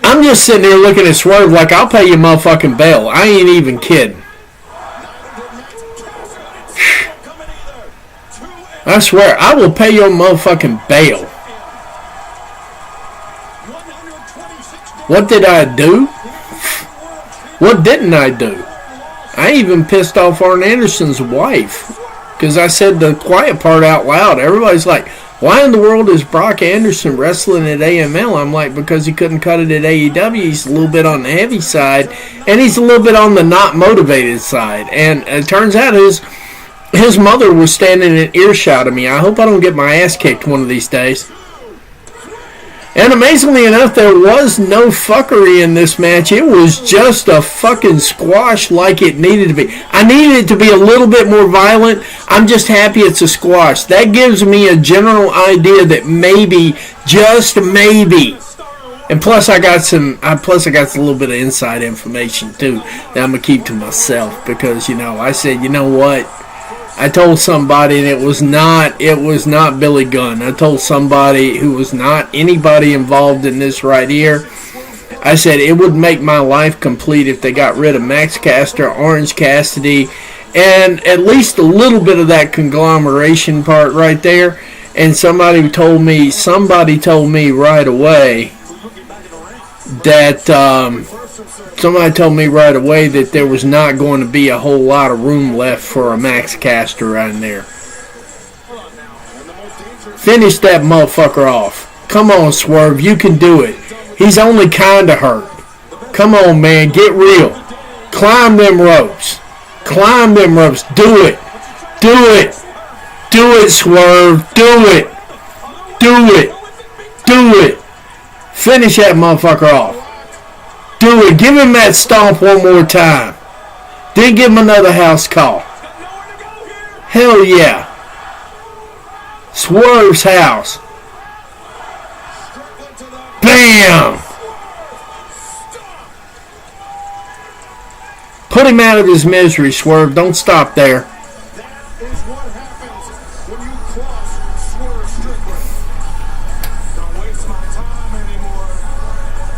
I'm just sitting there looking at Swerve like, I'll pay you motherfucking bail. I ain't even kidding. I swear, I will pay your motherfucking bail. What did I do? What didn't I do? I even pissed off Arn Anderson's wife because I said the quiet part out loud. Everybody's like, why in the world is Brock Anderson wrestling at AML? I'm like, because he couldn't cut it at AEW. He's a little bit on the heavy side, and he's a little bit on the not motivated side. And it turns out his mother was standing in earshot of me. I hope I don't get my ass kicked one of these days. And amazingly enough, there was no fuckery in this match. It was just a fucking squash like it needed to be. I needed it to be a little bit more violent. I'm just happy it's a squash. That gives me a general idea that maybe, just maybe, and plus I got a little bit of inside information too that I'm gonna keep to myself because I said, you know what? I told somebody, and it was not Billy Gunn. I told somebody who was not anybody involved in this right here. I said it would make my life complete if they got rid of Max Caster, Orange Cassidy, and at least a little bit of that conglomeration part right there. And somebody told me right away that there was not going to be a whole lot of room left for a Max Caster in there. Finish that motherfucker off. Come on, Swerve, you can do it. He's only kind of hurt. Come on, man, get real. Climb them ropes. Climb them ropes. Do it. Do it. Do it, Swerve. Do it. Do it. Do it. Finish that motherfucker off. Do it. Give him that stomp one more time. Then give him another house call. Hell yeah. Swerve's house. Bam! Put him out of his misery, Swerve. Don't stop there. That is what happens when you cross Swerve Strickland. Don't waste my time anymore.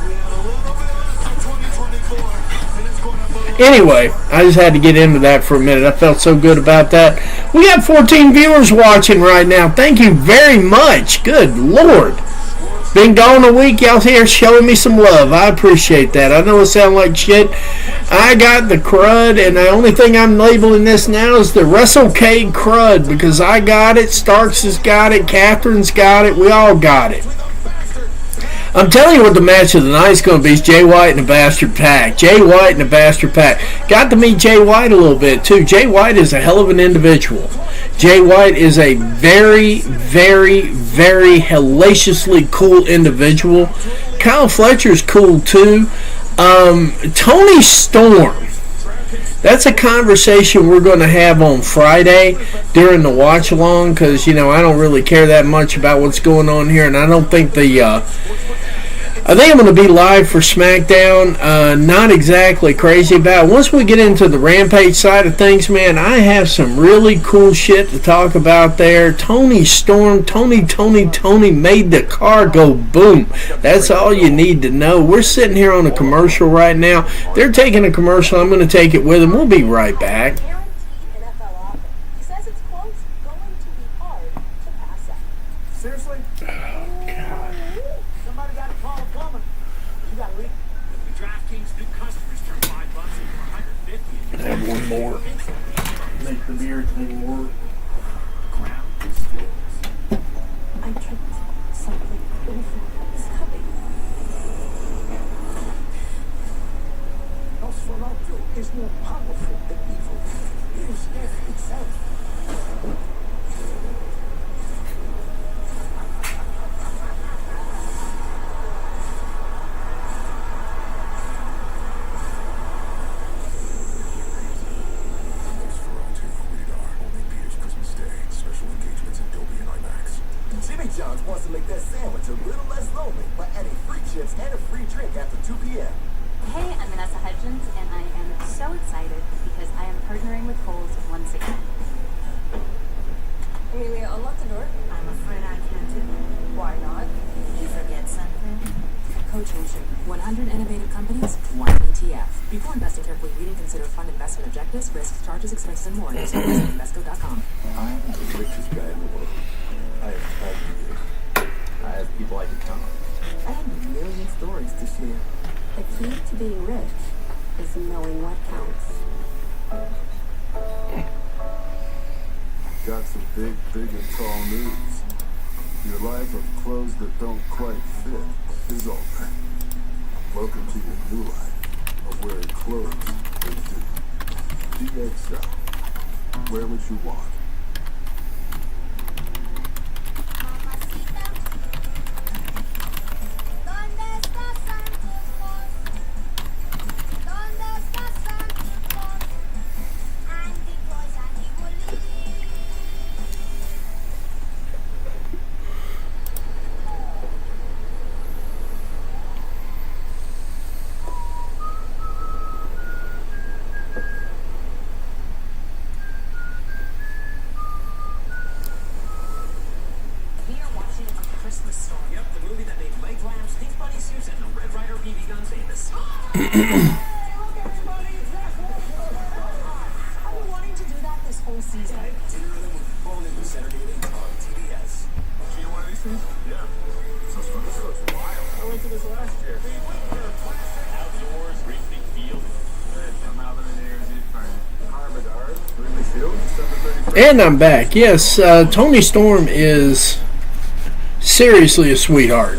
We have a little bit left in 2024, and it's going to move. Anyway, I just had to get into that for a minute. I felt so good about that. We got 14 viewers watching right now. Thank you very much. Good Lord. Been gone a week. Y'all here showing me some love. I appreciate that. I know it sounds like shit. I got the crud, and the only thing I'm labeling this now is the WrestleCade crud because I got it. Starks has got it. Catherine's got it. We all got it. I'm telling you what the match of the night is going to be is Jay White and the Bastard Pack. Jay White and the Bastard Pack. Got to meet Jay White a little bit, too. Jay White is a hell of an individual. Jay White is a very, very, very hellaciously cool individual. Kyle Fletcher's cool, too. Tony Storm. That's a conversation we're going to have on Friday during the watch-along because, I don't really care that much about what's going on here, and I don't think I think I'm going to be live for SmackDown. Not exactly crazy about it. Once we get into the Rampage side of things, man, I have some really cool shit to talk about there. Tony Storm, Tony made the car go boom. That's all you need to know. We're sitting here on a commercial right now. They're taking a commercial. I'm going to take it with them. We'll be right back. Seriously? Oh, God. Somebody got a call coming. You got a leak? The DraftKings new customers turn $5 into $150. Have one more. Make the beer thing work. I tripped. Something awful is coming. Nosferatu is more powerful than evil. It is death itself. Jimmy John's wants to make that sandwich a little less lonely by adding free chips and a free drink after 2 p.m. Hey, I'm Vanessa Hudgens, and I am so excited because I am partnering with Kohl's once again. Amelia, unlock the door. I'm afraid I can't do it. Why not? You forget something? Coach Ocean, 100 innovative companies, 1 ETF. Before investing carefully, read and consider fund investment objectives, risks, charges, expenses, and more. Visit Invesco.com. I am the richest guy in the world. I have time for you. I have people I can count on. I have a million stories to share. The key to being rich is knowing what counts. Got some big and tall news. Your life of clothes that don't quite fit is over. Welcome to your new life of wearing clothes that do. DXL. Wear what you want. And I'm back. Yes, Tony Storm is seriously a sweetheart.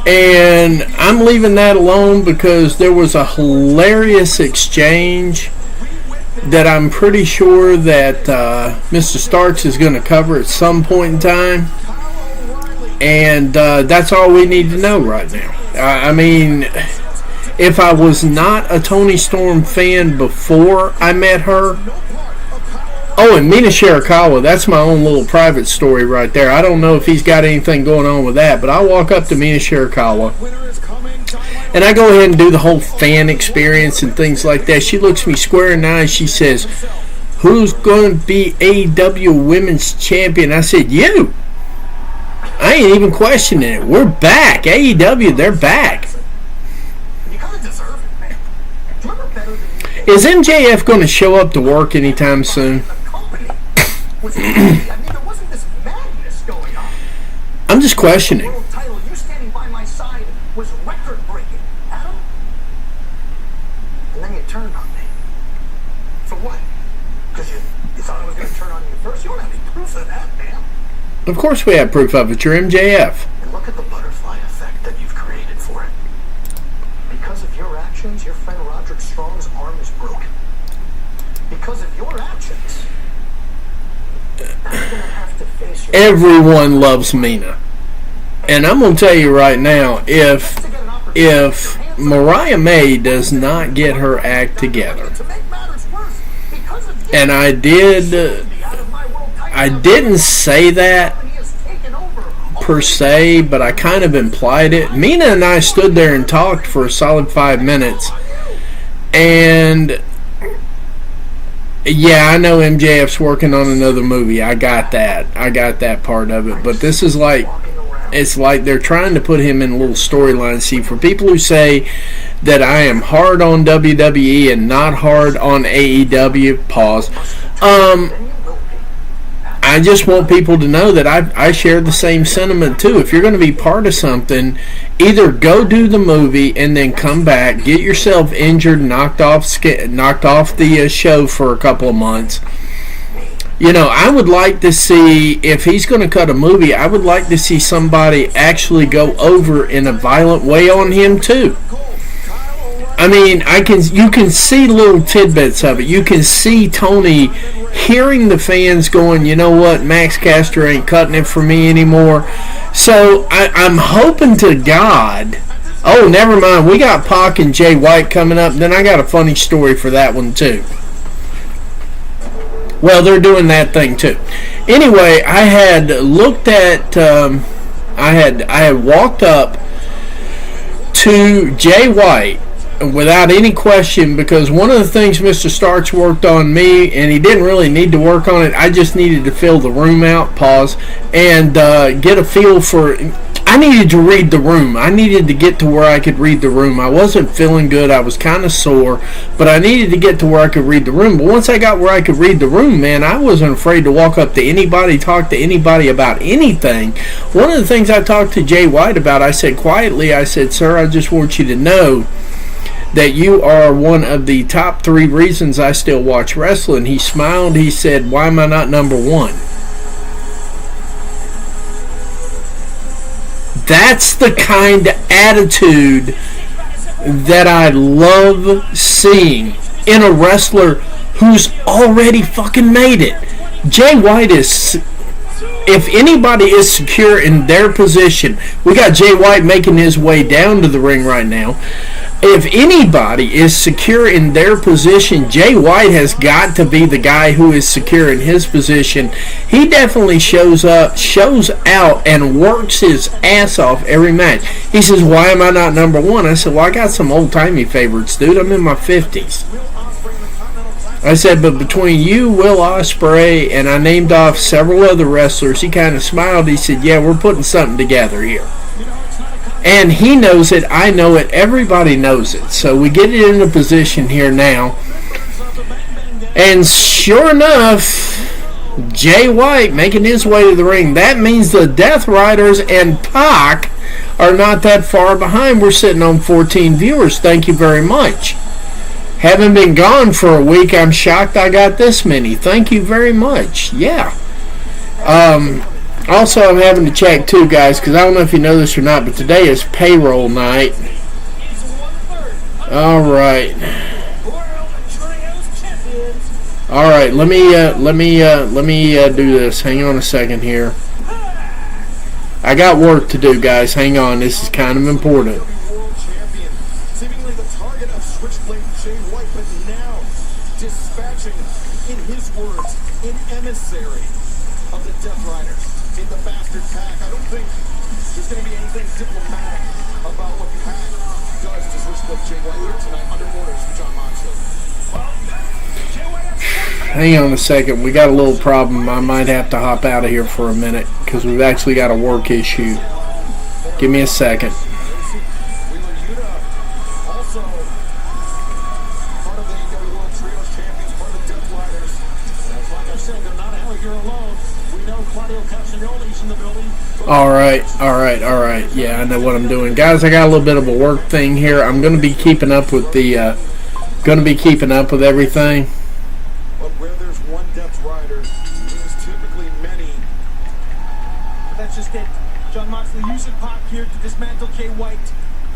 And I'm leaving that alone because there was a hilarious exchange that I'm pretty sure that Mr. Starks is going to cover at some point in time. And that's all we need to know right now. I mean, if I was not a Tony Storm fan before I met her... Oh, and Mina Shirakawa, that's my own little private story right there. I don't know if he's got anything going on with that, but I walk up to Mina Shirakawa, and I go ahead and do the whole fan experience and things like that. She looks me square in the eye. She says, "Who's going to be AEW Women's Champion?" I said, "You." I ain't even questioning it. We're back. AEW, they're back. Is MJF going to show up to work anytime soon? I'm just questioning. Title, you standing by my side was record-breaking, Adam. And then you turned on me. For what? Because you thought I was going to turn on you first? You don't have any proof of that, man. Of course we have proof of it. You're MJF. And look at the butterfly effect that you've created for it. Because of your actions, your friend Roderick Strong's arm is broken. Because of your actions, you're going to have to face your... Everyone loves Mina. And I'm going to tell you right now, if Mariah May does not get her act together, and I didn't say that per se, but I kind of implied it. Mina and I stood there and talked for a solid 5 minutes, and yeah, I know MJF's working on another movie. I got that part of it, but this is like, it's like they're trying to put him in a little storyline. See, for people who say that I am hard on WWE and not hard on AEW, pause. I just want people to know that I share the same sentiment too. If you're going to be part of something, either go do the movie and then come back, get yourself injured, knocked off the show for a couple of months. You know, I would like to see, if he's going to cut a movie, I would like to see somebody actually go over in a violent way on him too. I mean, you can see little tidbits of it. You can see Tony hearing the fans going, you know what, Max Caster ain't cutting it for me anymore. So I'm hoping to God. Oh, never mind. We got Pac and Jay White coming up. Then I got a funny story for that one too. Well, they're doing that thing too. Anyway, I had looked at, I had walked up to Jay White without any question, because one of the things Mr. Starks worked on me, and he didn't really need to work on it, I just needed to fill the room out, pause, and get a feel for, I needed to read the room. I needed to get to where I could read the room. I wasn't feeling good. I was kind of sore, but I needed to get to where I could read the room. But once I got where I could read the room, man, I wasn't afraid to walk up to anybody, talk to anybody about anything. One of the things I talked to Jay White about, I said quietly, I said, "Sir, I just want you to know that you are one of the top 3 reasons I still watch wrestling." He smiled. He said, "Why am I not number 1?" That's the kind of attitude that I love seeing in a wrestler who's already fucking made it. Jay White is, if anybody is secure in their position, we got Jay White making his way down to the ring right now. If anybody is secure in their position, Jay White has got to be the guy who is secure in his position. He definitely shows up, shows out, and works his ass off every match. He says, "Why am I not number 1?" I said, "Well, I got some old-timey favorites, dude. I'm in my 50s. I said, "But between you, Will Ospreay, and I named off several other wrestlers," he kind of smiled. He said, "Yeah, we're putting something together here." And he knows it. I know it. Everybody knows it. So we get it in a position here now. And sure enough, Jay White making his way to the ring. That means the Death Riders and Pac are not that far behind. We're sitting on 14 viewers. Thank you very much. Having been gone for a week, I'm shocked I got this many. Thank you very much. Yeah. Also, I'm having to check too, guys, because I don't know if you know this or not, but today is payroll night. All right. All right. Let me do this. Hang on a second here. I got work to do, guys. Hang on. This is kind of important. Seemingly the target of Switchblade Jay White, but now dispatching, in his words, an emissary of the Death Riders in the Bastard Pack. I don't think there's going to be anything diplomatic about what Pack does to Switchblade Jay White here tonight under orders from John Moxley. Hang on a second. We got a little problem. I might have to hop out of here for a minute because we've actually got a work issue. Give me a second. All right. Yeah, I know what I'm doing, guys. I got a little bit of a work thing here. I'm going to be keeping up with everything. But where there's one Death Rider, there's typically many. But that's just it. John Moxley using Pac here to dismantle Jay White,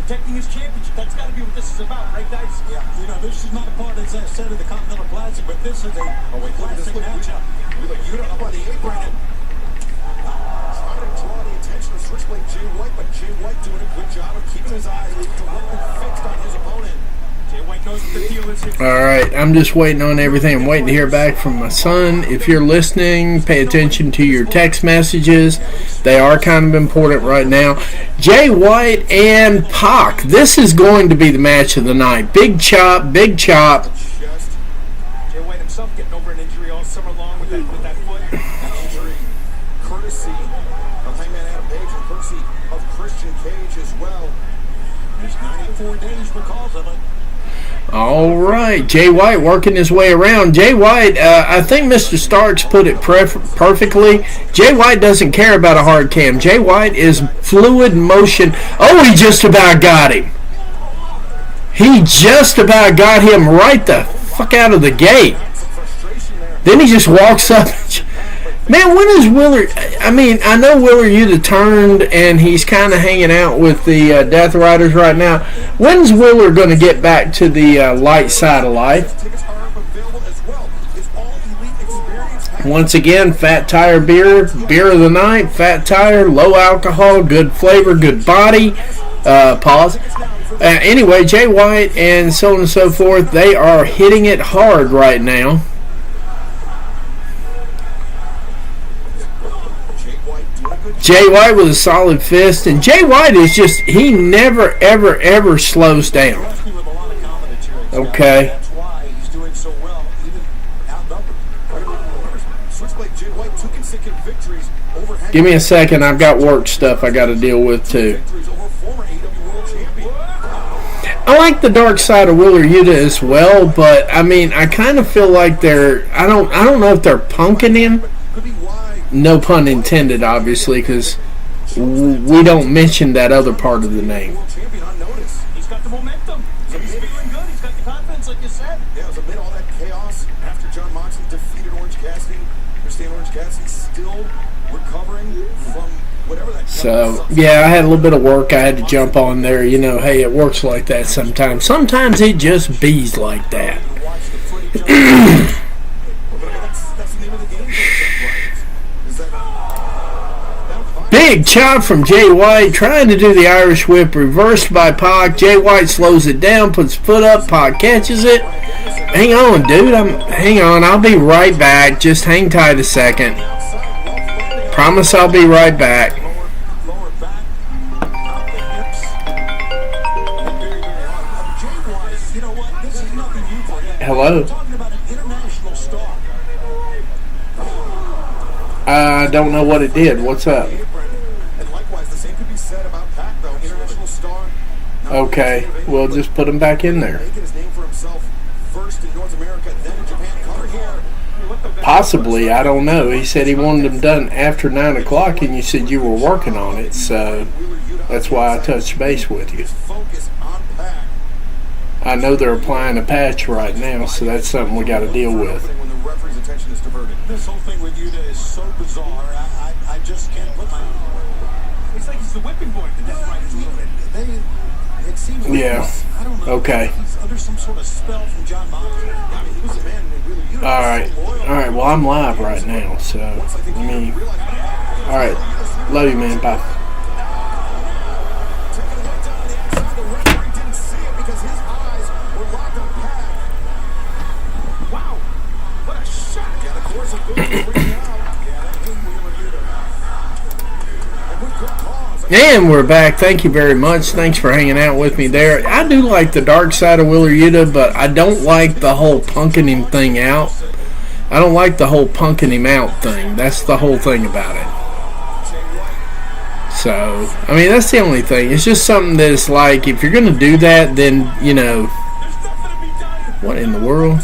protecting his championship. That's got to be what this is about, right, guys? Yeah. You know, this is not a part, as I said, of the Continental Classic, but this is a classic matchup. With a unit up on the apron. Draw the attention of Switchblade Jay White, but Jay White doing a good job of keeping his eyes directly fixed on his opponent. Jay White knows what the deal is here. All right, I'm just waiting on everything. I'm waiting to hear back from my son. If you're listening, pay attention to your text messages. They are kind of important right now. Jay White and Pac. This is going to be the match of the night. Big chop, big chop. Jay White himself getting over an injury all summer long with that foot. Injury courtesy of Hangman Adam Page and courtesy of Christian Cage as well. There's 94 days because of it. All right, Jay White working his way around. Jay White, I think Mr. Starks put it perfectly. Jay White doesn't care about a hard cam. Jay White is fluid motion. Oh, he just about got him. He just about got him right the fuck out of the gate. Then he just walks up. Man, when is Willer? I mean, I know Willer Yuta turned and he's kind of hanging out with the Death Riders right now. When's Willer going to get back to the light side of life? Once again, Fat Tire beer of the night. Fat Tire, low alcohol, good flavor, good body. Pause. Anyway, Jay White and so on and so forth, they are hitting it hard right now. Jay White with a solid fist, and Jay White is just, he never, ever, ever slows down. Okay. Switchblade Jay White, 2 consecutive victories over. Give me a second. I've got work stuff I got to deal with too. Victories over former AEW World Champion. I like the dark side of Wheeler Yuta as well, but I mean, I kind of feel like they're. I don't know if they're punking him. No pun intended, obviously, because we don't mention that other part of the name. World champion on notice. He's got the momentum. He's feeling good. He's got the confidence, like you said. Yeah, it was amid all that chaos after John Moxley defeated Orange Cassidy. Understand Orange Cassidy still recovering from whatever that. So, yeah, I had a little bit of work I had to jump on there. You know, hey, it works like that sometimes. Sometimes it just bees like that. Big chop from Jay White, trying to do the Irish whip, reversed by Pac. Jay White slows it down, puts foot up, Pac catches it. Hang on, dude. Hang on, I'll be right back. Just hang tight a second. Promise I'll be right back. Hello? I don't know what it did. What's up? Okay, we'll just put him back in there. Possibly, I don't know. He said he wanted them done after 9 o'clock, and you said you were working on it, so that's why I touched base with you. I know they're applying a patch right now, so that's something we got to deal with. This whole thing with Yuta is so bizarre. I just can't put my. It's like he's the whipping boy. It seems like I don't know. Okay. He's under some sort of spell from John Moxley. I mean, he was a man who really. All right. Well, I'm live right now, so I mean. All right. Love you, man. Bye. And we're back. Thank you very much. Thanks for hanging out with me there. I do like the dark side of Wheeler Yuta, but I don't like the whole punking him thing out. I don't like the whole punking him out thing. That's the whole thing about it. So, I mean, that's the only thing. It's just something that is like, if you're going to do that, then, you know, what in the world?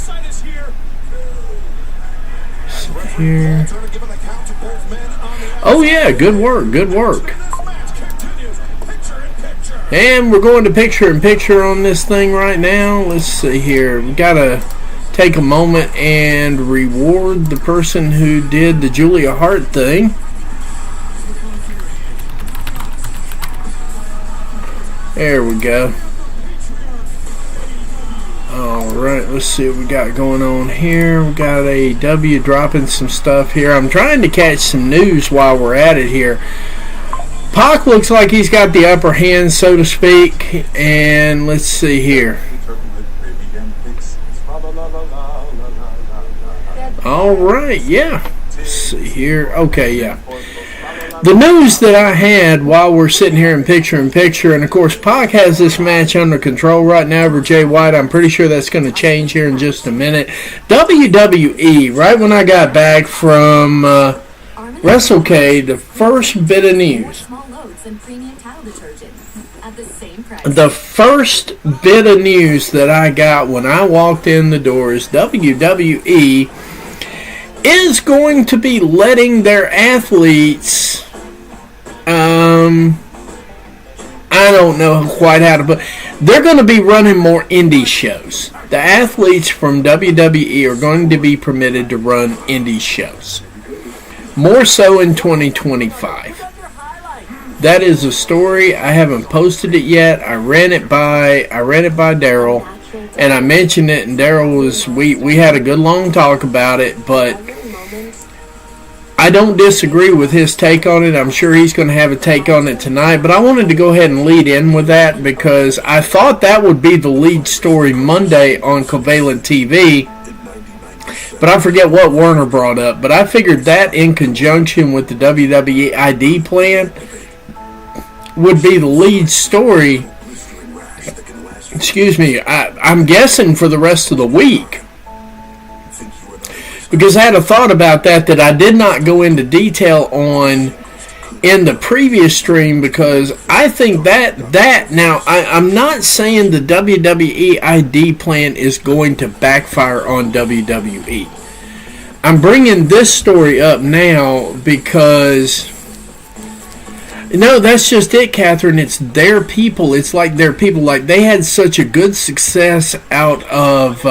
Here. Oh, yeah, good work, good work. And we're going to picture-in-picture on this thing right now. Let's see here. We've got to take a moment and reward the person who did the Julia Hart thing. There we go. Alright, let's see what we got going on here. We got AEW dropping some stuff here. I'm trying to catch some news while we're at it here. Pac looks like he's got the upper hand, so to speak. And let's see here. Alright, yeah. Let's see here. Okay, yeah. The news that I had while we're sitting here in picture-in-picture, and of course Pac has this match under control right now over Jay White. I'm pretty sure that's going to change here in just a minute. WWE, right when I got back from WrestleCade, the first bit of news. The first bit of news that I got when I walked in the door is WWE is going to be letting their athletes, I don't know quite how to put, they're going to be running more indie shows. The athletes from WWE are going to be permitted to run indie shows. More so in 2025. That is a story. I haven't posted it yet. I ran it by Daryl, and I mentioned it, and Daryl was, we had a good long talk about it, but I don't disagree with his take on it. I'm sure he's going to have a take on it tonight, but I wanted to go ahead and lead in with that because I thought that would be the lead story Monday on Covalent TV, but I forget what Werner brought up, but I figured that in conjunction with the WWE ID plan would be the lead story, I'm guessing for the rest of the week. because I had a thought about that I did not go into detail on in the previous stream, because I think that now I'm not saying the WWE ID plan is going to backfire on WWE. I'm bringing this story up now because no, that's just it, Catherine. It's their people. It's like their people. Like, they had such a good success out of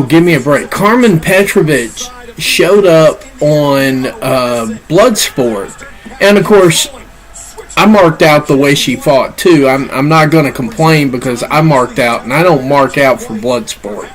give me a break. Carmen Petrovic showed up on Bloodsport, and of course I marked out the way she fought too. I'm not going to complain because I marked out, and I don't mark out for Bloodsport.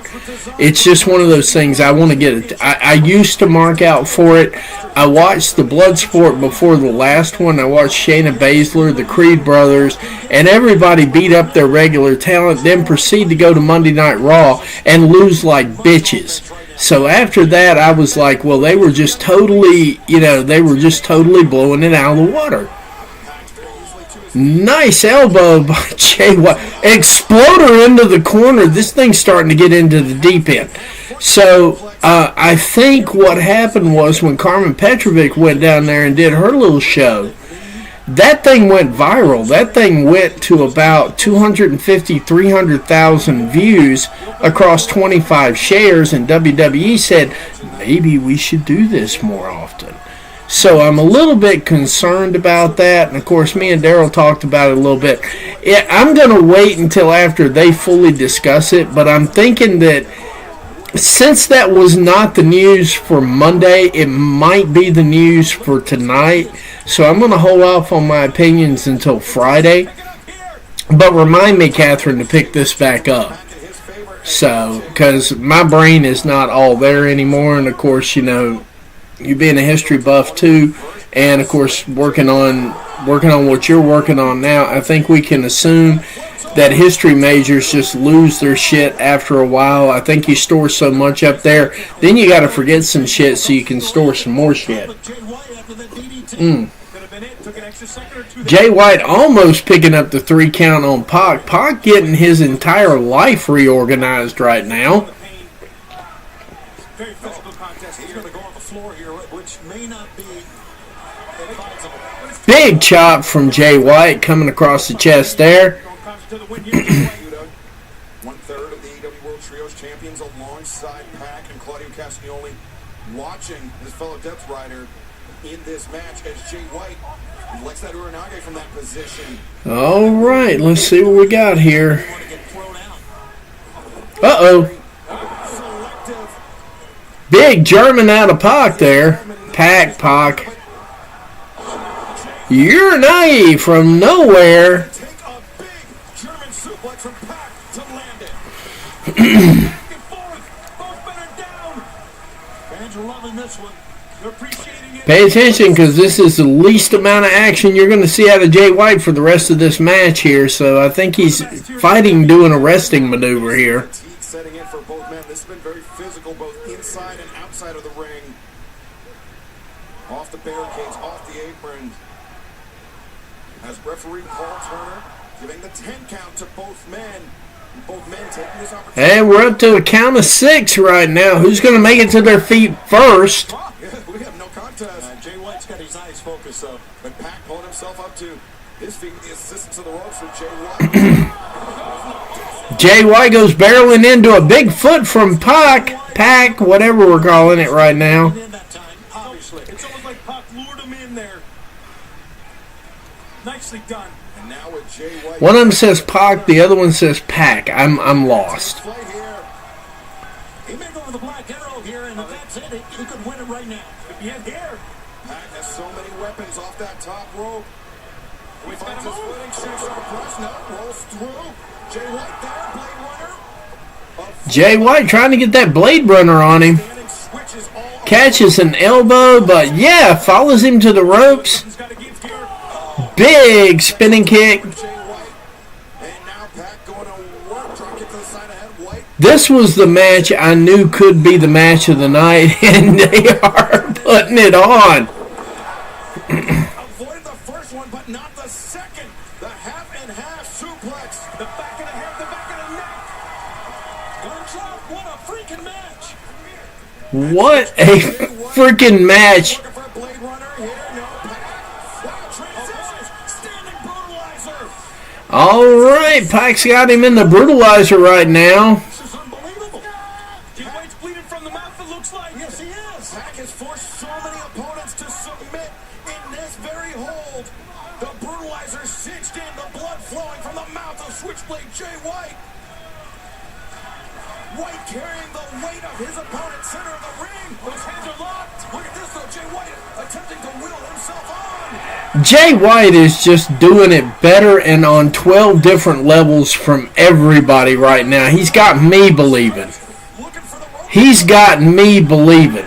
It's just one of those things I want to get it. I used to mark out for it. I watched the Bloodsport before the last one. I watched Shayna Baszler, the Creed brothers, and everybody beat up their regular talent, then proceed to go to Monday Night Raw and lose like bitches. So after that, I was like, well, they were just totally, blowing it out of the water. Nice elbow by Jay White. Exploder into the corner. This thing's starting to get into the deep end. So I think what happened was when Carmen Petrovic went down there and did her little show, that thing went viral. That thing went to about 250, 300,000 views across 25 shares, and WWE said, maybe we should do this more often. So I'm a little bit concerned about that, and of course me and Daryl talked about it a little bit. I'm going to wait until after they fully discuss it, but I'm thinking that since that was not the news for Monday, it might be the news for tonight. So I'm going to hold off on my opinions until Friday. But remind me, Catherine, to pick this back up. So, because my brain is not all there anymore, and of course, you being a history buff too, and of course working on what you're working on now, I think we can assume that history majors just lose their shit after a while. I think you store so much up there, then you got to forget some shit so you can store some more shit. Jay White almost picking up the 3 count on Pac. Pac getting his entire life reorganized right now. Very physical contest. He's going to go on the floor here, which may not be advisable. Big chop from Jay White coming across the chest there. 1/3 of the AEW World Trios champions alongside Pac and Claudio Castagnoli, watching his fellow depth rider in this match as Jay White lets that Uranage from that position. All right, let's see what we got here. Uh-oh. Big German out of Pac there. Pac. You're naive from nowhere. Pay attention, because this is the least amount of action you're going to see out of Jay White for the rest of this match here. So I think he's fighting, doing a resting maneuver here. Setting in for both men. This has been very physical, both inside and outside of the ring. Off the barricades, off the apron. As referee Paul Turner giving the 10 count to both men. Both men taking this opportunity. And we're up to a count of 6 right now. Who's going to make it to their feet first? We have no contest. Jay White's got his eyes focused, though. But Pac pulling himself up to his feet, the assistance of the ropes with Jay White. Jay White goes barreling into a big foot from Pac, whatever we're calling it right now. Obviously, it's almost like Pac lured him in there. Nicely done. And now with Jay White. One of them says Pac, the other one says Pac. I'm lost. He may go with the black arrow here, and if that's it, he could win it right now. Could be it here. Pac has so many weapons off that top rope. He finds his footing, shoots on press, no, rolls through. Jay White there, Blade Runner. Jay White trying to get that Blade Runner on him. Catches an elbow, but yeah, follows him to the ropes. Big spinning kick. This was the match I knew could be the match of the night, and they are putting it on. Avoided the first one, but not the second. The half and half suplex. The back of the head, the back of the neck. Gunshot, what a freaking match. What a freaking match. Looking for a Blade Runner here. No. Wow, transition. Standing brutalizer. All right, Pac's got him in the brutalizer right now. This is unbelievable. Jay White's bleeding from the mouth, it looks like. Yes, he is. Pac has forced so many opponents to submit in this very hold. The brutalizer cinched in, the blood flowing from the mouth of Switchblade Jay White. White carrying the weight of his opponent, center of the ring. Those hands are locked. Look at this, though. Jay White attempting to will himself on. Jay White is just doing it better and on 12 different levels from everybody right now. He's got me believing. He's got me believing.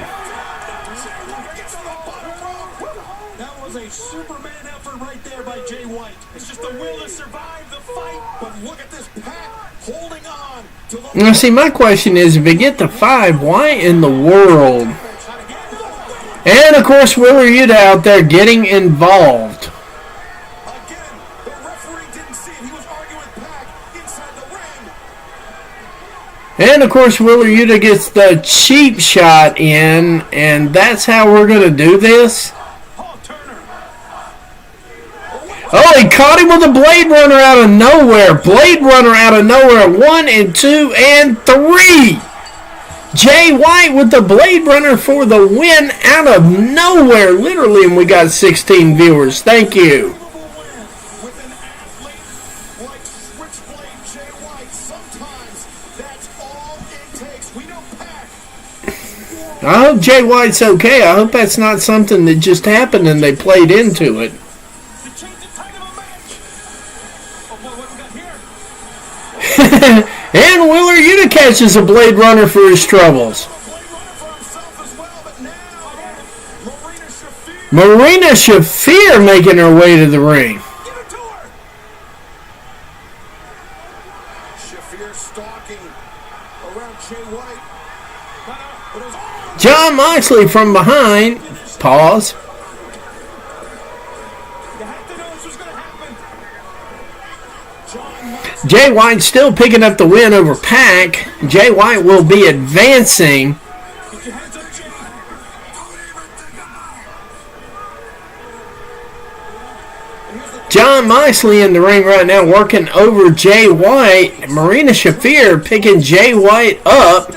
That was a Superman effort right there by Jay White. It's just the will to survive the fight. But look at this Pac holding on to the... Now, see, my question is, if we get to 5, why in the world? And, of course, Willer Yuta out there getting involved. Again, the referee didn't see it. He was arguing with Pac inside the ring. And, of course, Willer Yuta gets the cheap shot in, and that's how we're going to do this. Oh, he caught him with a Blade Runner out of nowhere. Blade Runner out of nowhere. 1 and 2 and 3. Jay White with the Blade Runner for the win out of nowhere. Literally, and we got 16 viewers. Thank you. With an athlete like Switchblade Jay White, sometimes that's all it takes. We know Pac. I hope Jay White's okay. I hope that's not something that just happened and they played into it. And Willer Yuta catches a Blade Runner for his troubles. Marina Shafir making her way to the ring. Shafir stalking around Jay White. John Moxley from behind. Pause. Jay White still picking up the win over Pac. Jay White will be advancing. John Moxley in the ring right now working over Jay White. Marina Shafir picking Jay White up.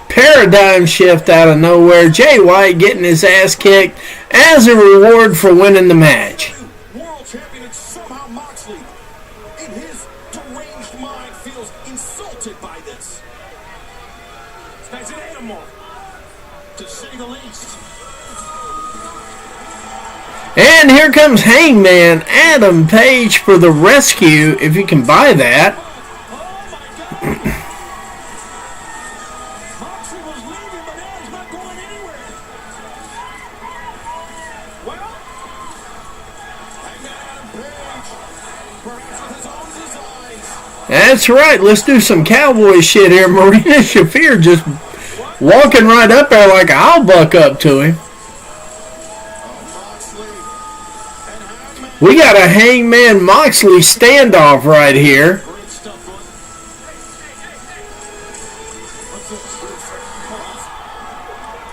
Paradigm shift out of nowhere. Jay White getting his ass kicked as a reward for winning the match. World champion, and somehow Moxley, in his deranged mind, feels insulted by this. This guy's an animal, to say the least. And here comes Hangman Adam Page for the rescue, if you can buy that. That's right. Let's do some cowboy shit here. Marina Shafir just walking right up there like I'll buck up to him. We got a Hangman Moxley standoff right here.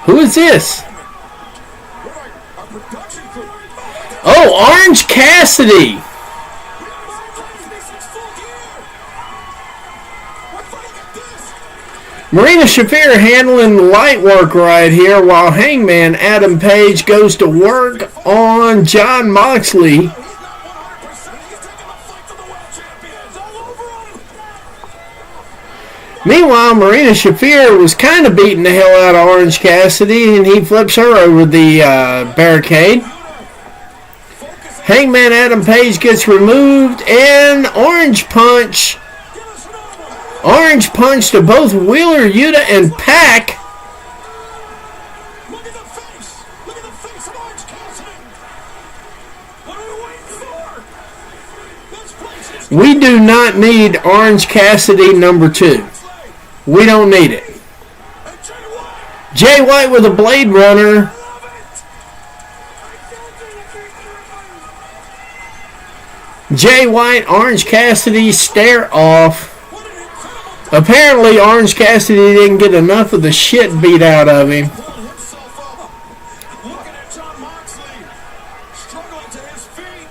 Who is this? Oh, Orange Cassidy. Marina Shafir handling the light work right here while Hangman Adam Page goes to work on John Moxley. Meanwhile, Marina Shafir was kind of beating the hell out of Orange Cassidy, and he flips her over the barricade. Hangman Adam Page gets removed, and Orange Punch to both Wheeler Yuta and Pac. Look at the face! Look at the face of Orange Cassidy! What are we waiting for? This place is... We do not need Orange Cassidy number 2. We don't need it. Jay White with a Blade Runner. Jay White, Orange Cassidy stare off. Apparently, Orange Cassidy didn't get enough of the shit beat out of him. Looking at John Moxley, struggling to his feet.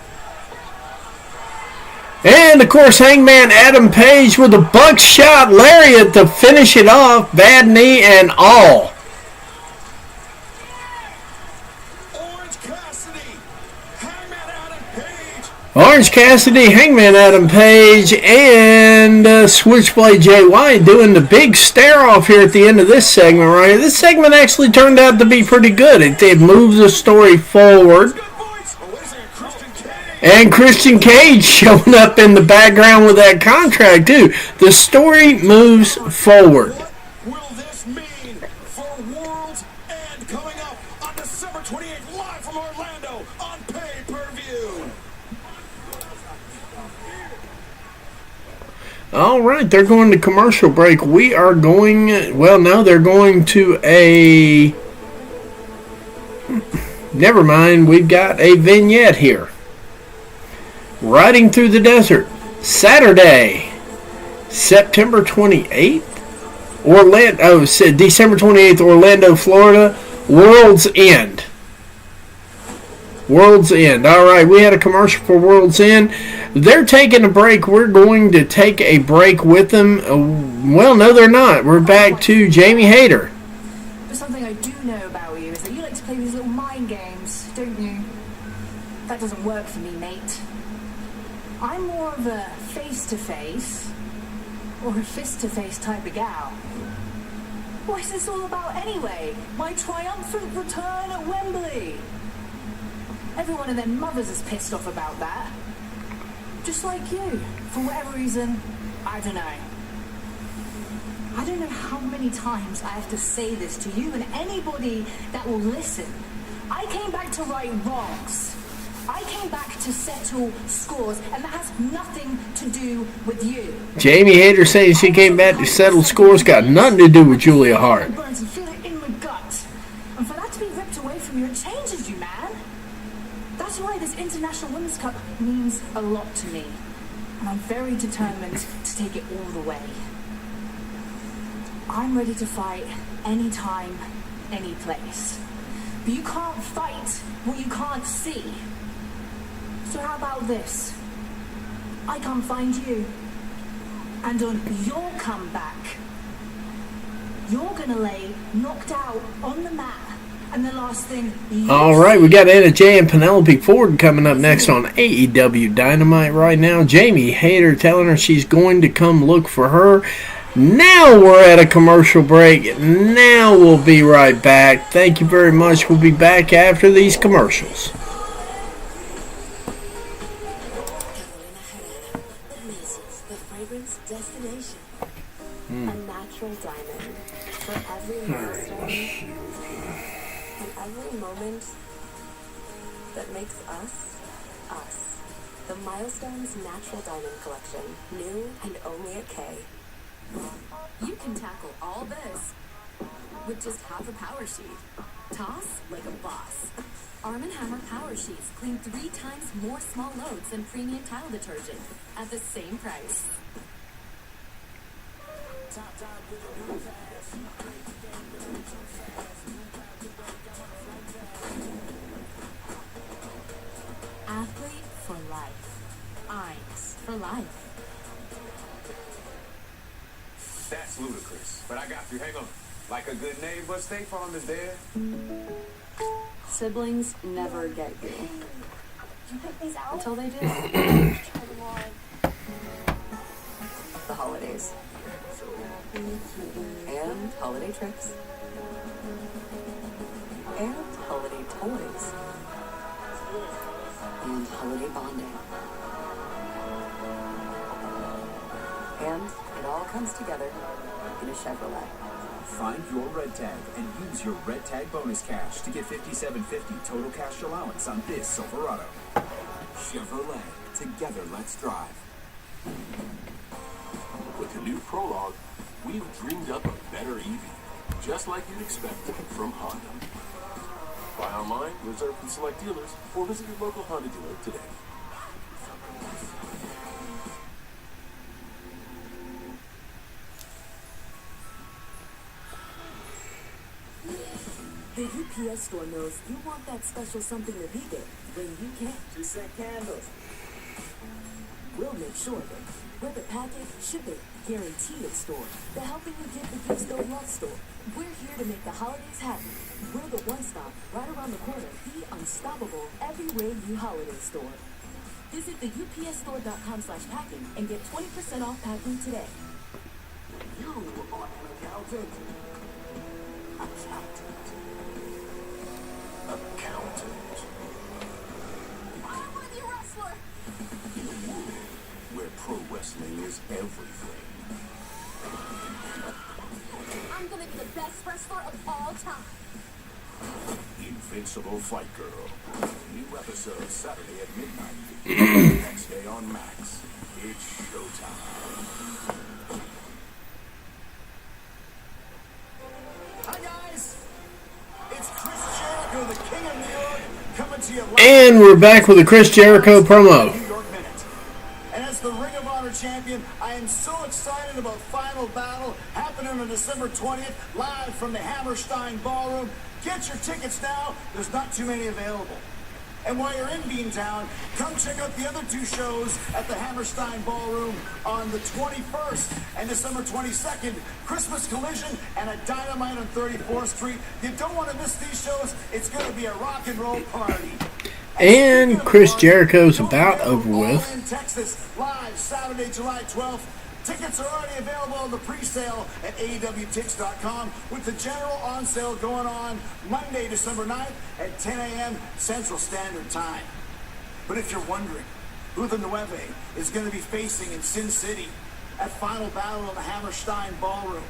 And, of course, Hangman Adam Page with a buckshot lariat to finish it off. Bad knee and all. Orange Cassidy, Hangman Adam Page, and Switchblade Jay White doing the big stare-off here at the end of this segment right here. This segment actually turned out to be pretty good. It moves the story forward. And Christian Cage showing up in the background with that contract, too. The story moves forward. Will this mean for World's End coming up on December 28th, live from Orlando on pay-per-view? All right, they're going to commercial break. We are going, well, no, they're going to a, never mind, we've got a vignette here. Riding Through the Desert, Saturday, September 28th, December 28th, Orlando, Florida, World's End. World's End. All right, we had a commercial for World's End. They're taking a break. We're going to take a break with them. Well, no, they're not. We're back to Jamie Hayter. But something I do know about you is that you like to play these little mind games, don't you? That doesn't work for me, mate. I'm more of a face-to-face or a fist-to-face type of gal. What is this all about anyway? My triumphant return at Wembley. Everyone and their mothers is pissed off about that. Just like you. For whatever reason, I don't know. I don't know how many times I have to say this to you and anybody that will listen. I came back to right wrongs. I came back to settle scores, and that has nothing to do with you. Jamie Hayter saying she came back to settle scores got nothing to do with Julia Hart. And feel it in my gut. And for that to be ripped away from you, it changes you, man. That's why this International Women's Cup means a lot to me. And I'm very determined to take it all the way. I'm ready to fight anytime, any place. But you can't fight what you can't see. So how about this? I come find you. And on your comeback, you're gonna lay knocked out on the mat. And the last thing all right, we got Anna Jay and Penelope Ford coming up next on AEW Dynamite right now. Jamie Hayter telling her she's going to come look for her. Now we're at a commercial break. Now we'll be right back. Thank you very much. We'll be back after these commercials. The fragrance destination. A natural diamond for every milestone and every moment that makes us, us. The Milestones Natural Diamond Collection. New and only at K. You can tackle all this with just half a power sheet. Toss like a boss. Arm & Hammer Power Sheets clean 3 times more small loads than premium tile detergent at the same price. Athlete for life. Eyes for life. That's ludicrous. But I got you. Hang on. Like a good neighbor, State Farm is there. Siblings never get you. You pick these out? Until they do. The holidays. And holiday trips. And holiday toys. And holiday bonding. And it all comes together in a Chevrolet. Find your red tag and use your red tag bonus cash to get $57.50 total cash allowance on this Silverado. Chevrolet. Together, let's drive. With the new Prologue, we've dreamed up a better EV, just like you'd expect from Honda. Buy online, reserve from select dealers, or visit your local Honda dealer today. The UPS store knows you want that special something that he did when you can. She sent candles. We'll make sure of it. We're the package, ship it, guarantee it store. The helping you give the gifts go love store. We're here to make the holidays happy. We're the one-stop, right around the corner, the unstoppable, every way you holiday store. Visit the upsstore.com/packing and get 20% off packing today. You are an accountant. Accountant. I'm with you, wrestler. Where pro wrestling is everything. I'm gonna be the best wrestler of all time. Invincible Fight Girl. New episode Saturday at midnight. Next day on Max. It's showtime. Hi guys, it's Chris Jericho, the King of New York, coming to you live. And we're back with a Chris Jericho promo. New York Minute. And as the Ring of Honor champion, I am so excited about Final Battle happening on December 20th, live from the Hammerstein Ballroom. Get your tickets now. There's not too many available. And while you're in Beantown, come check out the other two shows at the Hammerstein Ballroom on the 21st and December 22nd, Christmas Collision and a Dynamite on 34th Street. You don't want to miss these shows. It's going to be a rock and roll party. And Chris Jericho's about over with. In Texas, live Saturday, July 12th. Tickets are already available on the pre-sale at AEWTix.com with the general on sale going on Monday, December 9th at 10 a.m. Central Standard Time. But if you're wondering who the Nueve is going to be facing in Sin City at Final Battle in the Hammerstein Ballroom,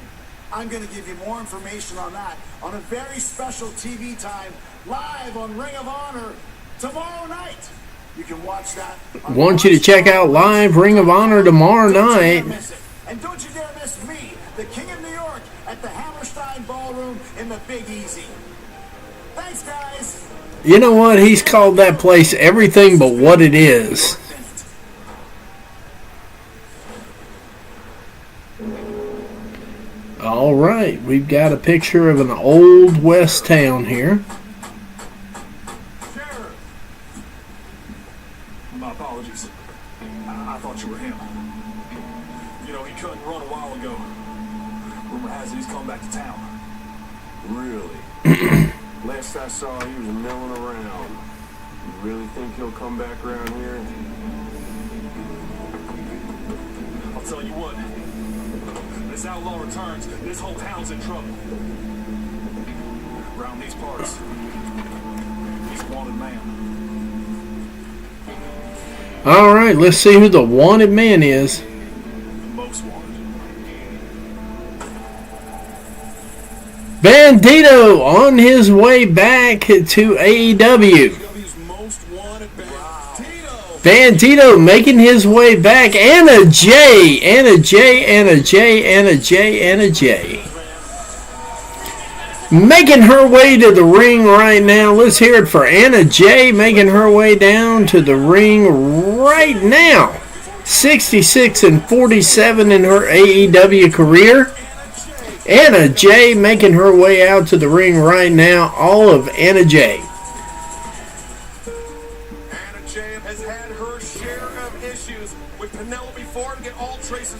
I'm going to give you more information on that on a very special TV time live on Ring of Honor tomorrow night. You can watch that. Want you to check out live Ring of Honor tomorrow night. And don't you dare miss me, the King of New York, at the Hammerstein Ballroom in the Big Easy. Thanks, guys. You know what? He's called that place everything but what it is. All right, we've got a picture of an old West town here. My apologies. I thought you were him. You know, he couldn't run a while ago. Rumor has it he's come back to town. Really? Last I saw, he was milling around. You really think he'll come back around here? I'll tell you what. This outlaw returns, this whole town's in trouble. Around these parts, he's a wanted man. All right, let's see who the wanted man is. Most wanted. Bandito on his way back to AEW. Bandito making his way back. Anna Jay. Making her way to the ring right now. Let's hear it for Anna Jay making her way down to the ring right now. 66-47 in her AEW career. Anna Jay making her way out to the ring right now. All of Anna Jay.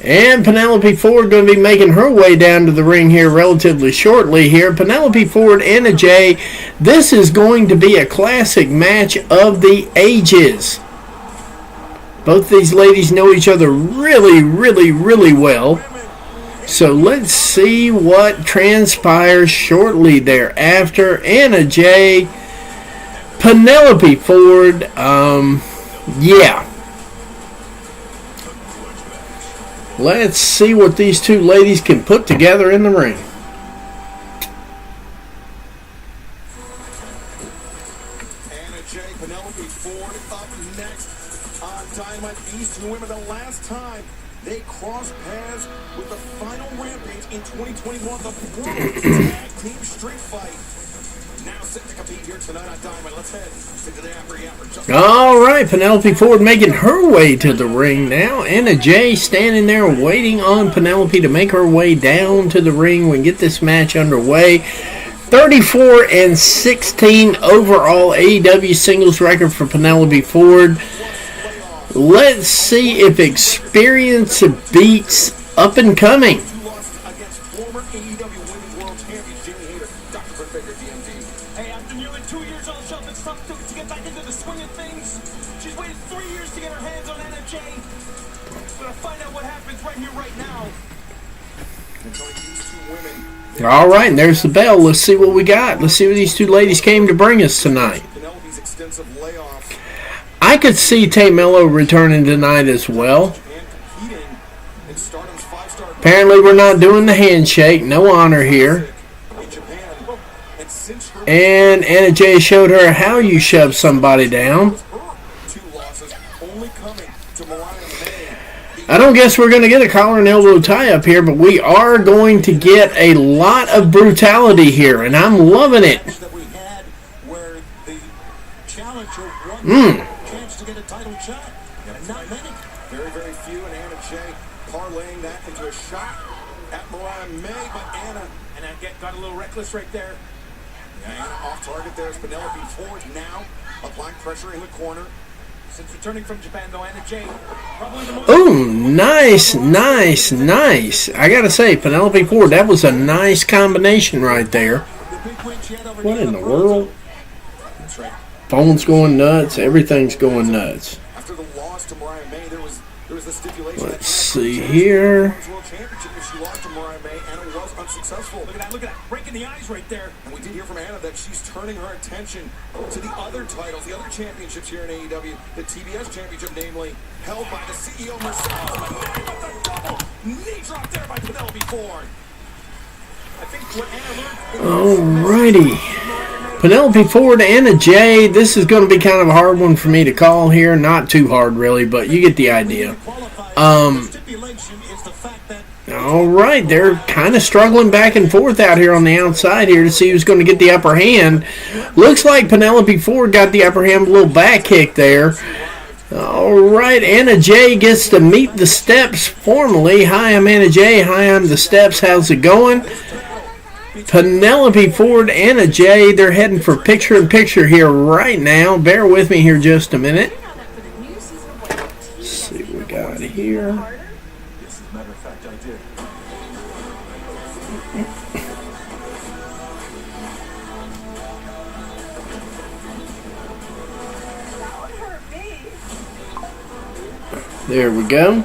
And Penelope Ford going to be making her way down to the ring here relatively shortly here. Penelope Ford, Anna Jay. This is going to be a classic match of the ages. Both these ladies know each other really, really, really well. So let's see what transpires shortly thereafter. Anna Jay, Penelope Ford, yeah. Let's see what these two ladies can put together in the ring. Anna Jay, Penelope Ford up next on Dynamite. These two women, the last time they crossed paths with the final Rampage in 2021, the Brooklyn Tag Team Street Fight. Now set to compete here tonight on Dynamite. Let's head to the Apper. All right, Penelope Ford making her way to the ring now. Anna Jay standing there waiting on Penelope to make her way down to the ring. We can get this match underway. 34-16 overall AEW singles record for Penelope Ford. Let's see if experience beats up and coming. Against former AEW Women's World Champion Jamie Hayter, Dr. Britt Baker, DMD. Hey, after nearly 2 years on the shelf, it's tough to get back into the swing of things. She's waited 3 years to get her hands on NFJ. We're gonna find out what happens right here, right now. All right, and there's the bell. Let's see what we got. Let's see what these two ladies came to bring us tonight. I could see Tay Mello returning tonight as well. Apparently, we're not doing the handshake. No honor here. And Anna Jay showed her how you shove somebody down. I don't guess we're going to get a collar and elbow tie-up here, but we are going to get a lot of brutality here, and I'm loving it. Chance to get a title shot. Not many. Very, very few, and Anna Jay parlaying that into a shot at Mariah May, but Anna got a little reckless right there. Yeah, Anna off target there. Penelope Ford now applying pressure in the corner. Since returning from Japan, though, Anna Jay probably the most... Ooh, nice. I got to say, Penelope Ford, that was a nice combination right there. What in the world? That's right. Phone's going nuts. Everything's going nuts. After the loss to Mariah May, there was the stipulation. Let's see here. World Championship, if she lost to Mariah May, Anna was unsuccessful. Look at that, breaking the eyes right there. And we did hear from Anna that she's turning her attention to the other titles, the other championships here in AEW, the TBS Championship, namely, held by the CEO herself. With the double knee drop there by Penelope Ford. I think what Anna learned... Alrighty. Penelope Ford, Anna Jay. This is going to be kind of a hard one for me to call here. Not too hard, really, but you get the idea. Alright, they're kind of struggling back and forth out here on the outside here to see who's going to get the upper hand. Looks like Penelope Ford got the upper hand with a little back kick there. Alright, Anna Jay gets to meet the steps formally. Hi, I'm Anna Jay. Hi, I'm the steps. How's it going? Penelope Ford, Anna Jay, they're heading for picture-in-picture here right now. Bear with me here just a minute. Let's see what we got here. Yes, as a matter of fact, I did. There we go.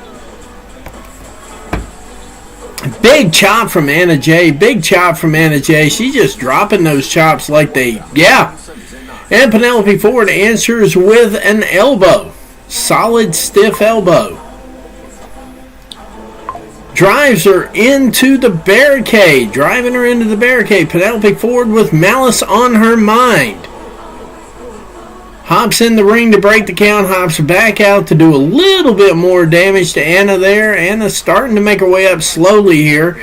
Big chop from Anna Jay. Big chop from Anna Jay. She's just dropping those chops like they... Yeah. And Penelope Ford answers with an elbow. Solid, stiff elbow. Drives her into the barricade. Driving her into the barricade. Penelope Ford with malice on her mind. Hops in the ring to break the count. Hops back out to do a little bit more damage to Anna there. Anna's starting to make her way up slowly here.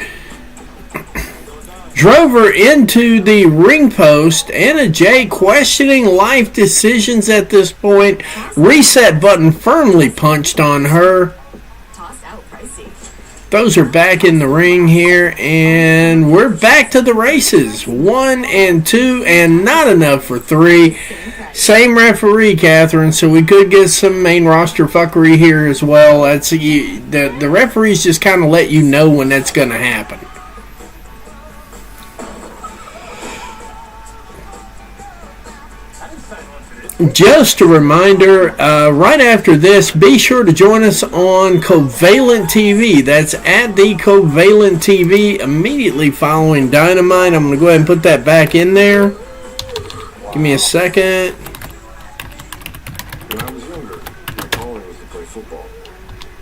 Drove her into the ring post. Anna Jay questioning life decisions at this point. Reset button firmly punched on her. Those are back in the ring here. And we're back to the races. 1 and 2 and not enough for 3. Same referee, Catherine, so we could get some main roster fuckery here as well. That's the referees just kind of let you know when that's going to happen. Just a reminder, right after this, be sure to join us on Covalent TV. That's at the Covalent TV immediately following Dynamite. I'm going to go ahead and put that back in there. Give me a second. When I was younger, my calling was to play football.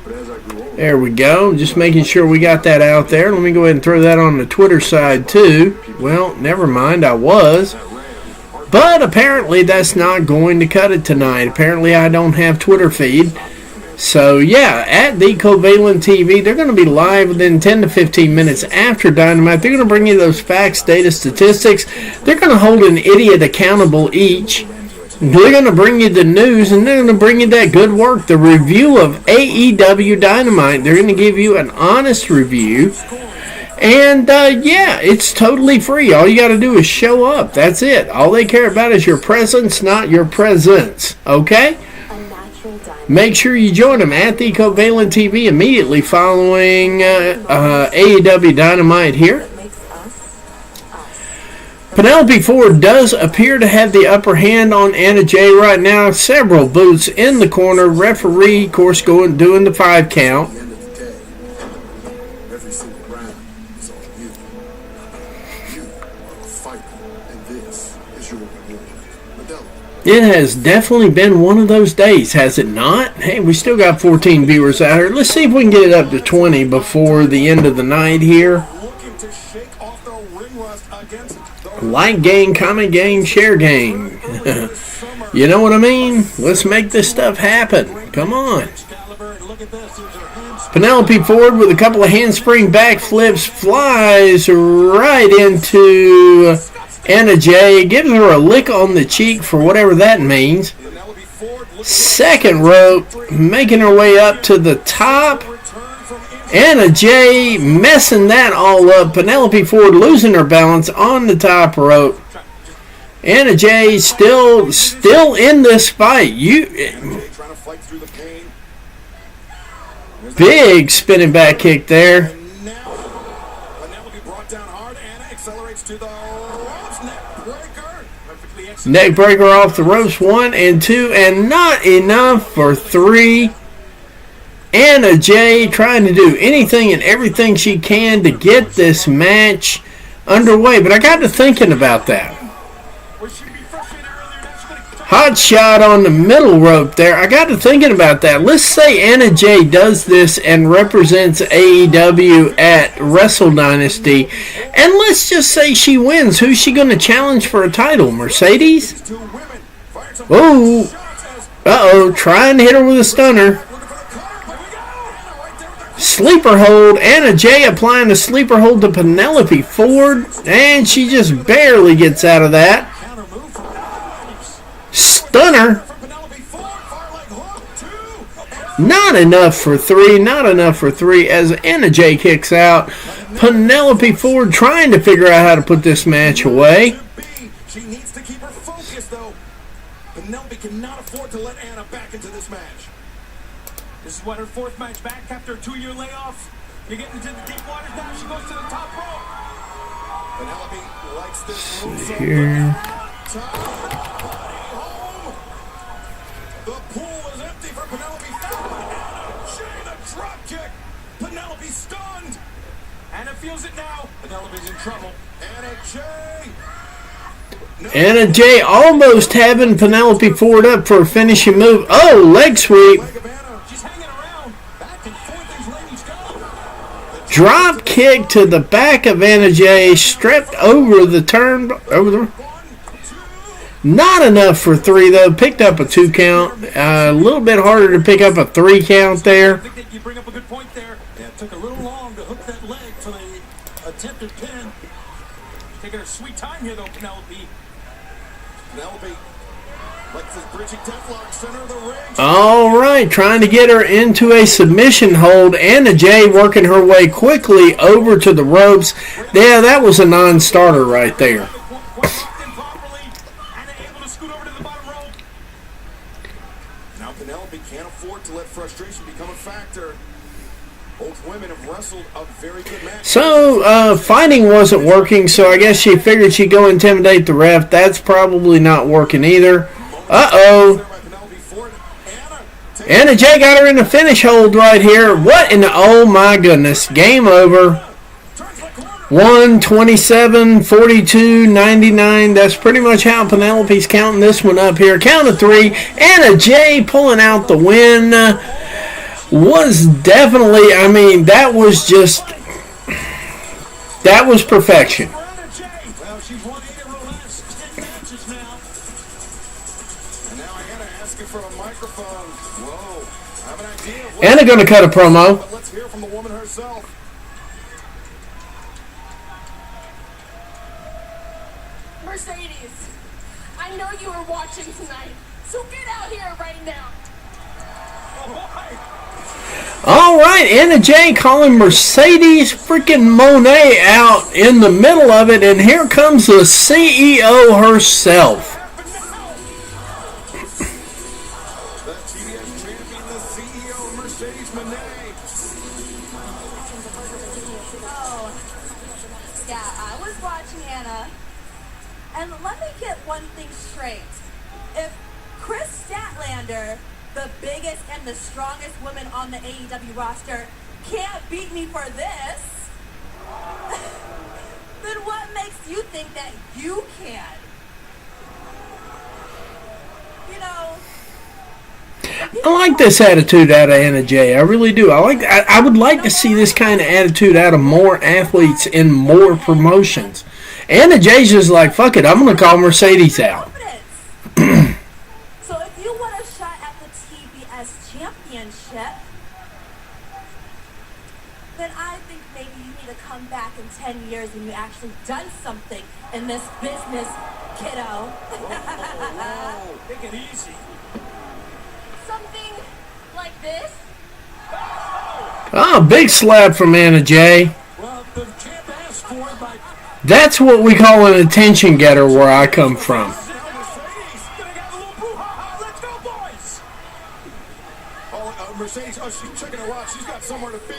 But as I grew older... There we go. Just making sure we got that out there. Let me go ahead and throw that on the Twitter side too. Well, never mind. I was. But apparently that's not going to cut it tonight. Apparently I don't have Twitter feed. So yeah, at the Covalent TV, they're going to be live within 10 to 15 minutes after Dynamite. They're going to bring you those facts, data, statistics. They're going to hold an idiot accountable each. They're going to bring you the news, and they're going to bring you that good work, the review of AEW Dynamite. They're going to give you an honest review. And, yeah, it's totally free. All you got to do is show up. That's it. All they care about is your presence, not your presence. Okay? Make sure you join them at the Covalent TV immediately following AEW Dynamite here. Penelope Ford does appear to have the upper hand on Anna Jay right now. Several boots in the corner. Referee, of course, doing the 5 count. At the end of the day, every single round is on you. You are a fighter, and this is your reward. Medella. It has definitely been one of those days, has it not? Hey, we still got 14 viewers out here. Let's see if we can get it up to 20 before the end of the night here. Looking to shake off the ring rust against the Like game, comment game, share game. You know what I mean? Let's make this stuff happen. Come on. Penelope Ford with a couple of handspring backflips flies right into Anna Jay. Gives her a lick on the cheek for whatever that means. Second rope, making her way up to the top. Anna Jay messing that all up. Penelope Ford losing her balance on the top rope. Anna Jay still in this fight. Big spinning back kick there. Neck breaker off the ropes, 1 and 2, and not enough for 3. Anna Jay trying to do anything and everything she can to get this match underway. But I got to thinking about that. Hot shot on the middle rope there. I got to thinking about that. Let's say Anna Jay does this and represents AEW at Wrestle Dynasty. And let's just say she wins. Who's she going to challenge for a title? Mercedes? Oh. Uh-oh. Trying to hit her with a stunner. Sleeper hold. Anna Jay applying a sleeper hold to Penelope Ford. And she just barely gets out of that. Stunner. Not enough for 3. Not enough for 3 as Anna Jay kicks out. Penelope Ford trying to figure out how to put this match away. She needs to keep her focus, though. Penelope cannot afford to let Anna back into this match. This is what her 4th match back after a 2-year layoff. You're getting into the deep waters now. She goes to the top rope. Penelope likes this move so good. The pool is empty for Penelope Ford. Jay, the drop kick. Penelope stunned. Anna feels it now. Penelope's in trouble. Anna Jay. Anna Jay almost having Penelope Ford up for a finishing move. Oh, leg sweep. Drop kick to the back of Anna Jay, strepped over the turn. Not enough for 3 though. Picked up a 2 count. A little bit harder to pick up a 3 count there. I think that you bring up a good point there. Yeah, it took a little long to hook that leg for the attempted pin. Taking her sweet time here though, Penelope. Penelope like this bridging deathlock, center of the ring. All right, trying to get her into a submission hold. Anna Jay working her way quickly over to the ropes. Yeah, that was a non-starter right there. Now Penelope can't afford to let frustration become a factor. Both women have wrestled a very good match. So, fighting wasn't working, so I guess she figured she'd go intimidate the ref. That's probably not working either. Uh-oh. Anna Jay got her in the finish hold right here. What in the... Oh, my goodness. Game over. 127, 42, 99. That's pretty much how Penelope's counting this one up here. Count of 3. Anna Jay pulling out the win. Was definitely... I mean, that was just... That was perfection. Anna going to cut a promo. Let's hear from the woman herself. Mercedes, I know you are watching tonight, so get out here right now. All right, Anna Jay calling Mercedes freaking Monet out in the middle of it, and here comes the CEO herself. The TBS champion, the CEO, Mercedes Monet. Oh, yeah, I was watching Anna, and let me get one thing straight. If Chris Statlander, the biggest and the strongest woman on the AEW roster, can't beat me for this, then what makes you think that you can? You know, I like this attitude out of Anna Jay. I really do. I would like to see this kind of attitude out of more athletes in more promotions. Anna Jay's just like, fuck it, I'm going to call Mercedes out. so if you want a shot at the TBS championship, then I think maybe you need to come back in 10 years when you actually done something in this business, kiddo. Whoa, take it easy. Something like this? Oh, big slap from Anna Jay. Well, the champ asked for it by... That's what we call an attention getter where I come from. Mercedes, gonna get a little brouhaha. Let's go, boys! Oh, Mercedes, she's checking her watch. She's got somewhere to be.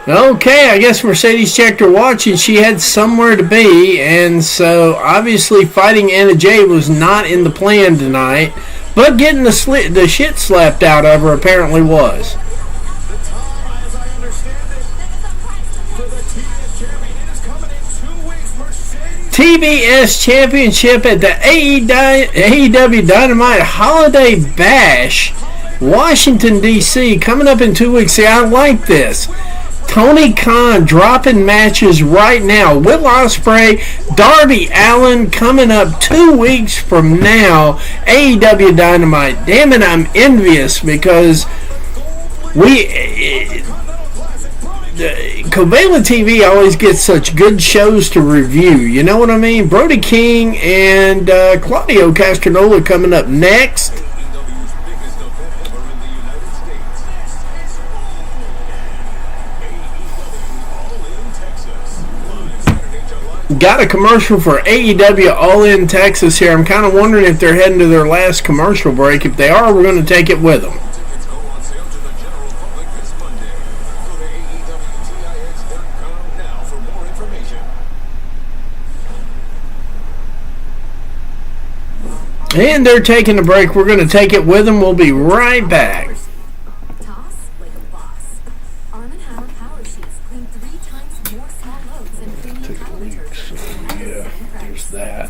Okay, I guess Mercedes checked her watch and she had somewhere to be, and so obviously fighting Anna Jay was not in the plan tonight, but getting the shit slapped out of her apparently was. The time, as I understand it, for the TBS champion, it is coming in 2 weeks. Mercedes. TBS Championship at the AEW Dynamite Holiday Bash, Washington, D.C., coming up in 2 weeks. See, I like this. Tony Khan dropping matches right now. Will Ospreay, Darby Allin coming up 2 weeks from now. AEW Dynamite. Damn it, I'm envious because Covalent TV always gets such good shows to review. You know what I mean? Brody King and Claudio Castagnoli coming up next. Got a commercial for AEW All In Texas here. I'm kind of wondering if they're heading to their last commercial break. If they are, we're going to take it with them. Tickets go on sale to the general public this Monday. Go to AEWTIX.com now for more information. And they're taking a break. We're going to take it with them. We'll be right back. Toss like a boss. Arm & Hammer Power Sheets clean 3 times more small loads and premium power detergent. Yeah, there's that.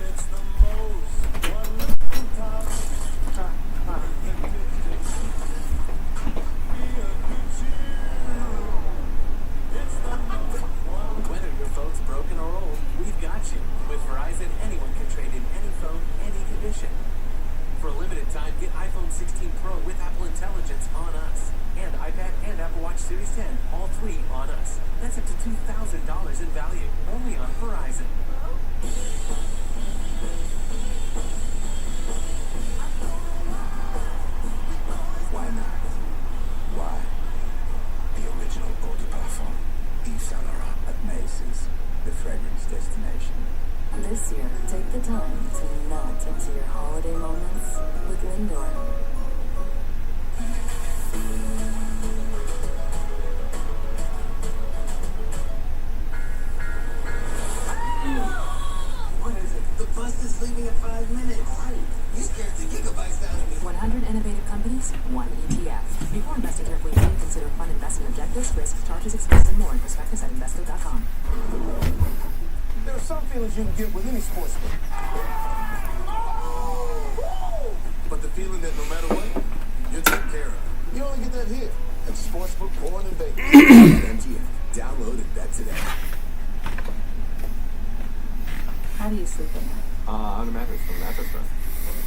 It's the most wonderful time. Whether your phone's broken or old, we've got you. With Verizon, anyone can trade in any phone, any condition. For a limited time, get iPhone 16 Pro with Apple Intelligence on us. And iPad and Apple Watch Series 10, all 3 on us. That's up to $2,000 in value, only on Verizon. Why not? Why? The original eau de parfum, Yves Saint Laurent at Macy's, the fragrance destination. This year, take the time to melt into your holiday moments with Lindor. What is it? The bus is leaving in 5 minutes. You scared the gigabytes out of me. 100 innovative companies, 1 ETF. Before investing carefully, please consider fund investment objectives, risks, charges, expenses, and more in prospectus at investo.com. There are some feelings you can get with any sportsman. But the feeling that no matter what, you're taken care of. You only get that here at Sportsbook Born in Vegas. MGM. Download and bet today. How do you sleep at night? On a mattress from Mattress Firm.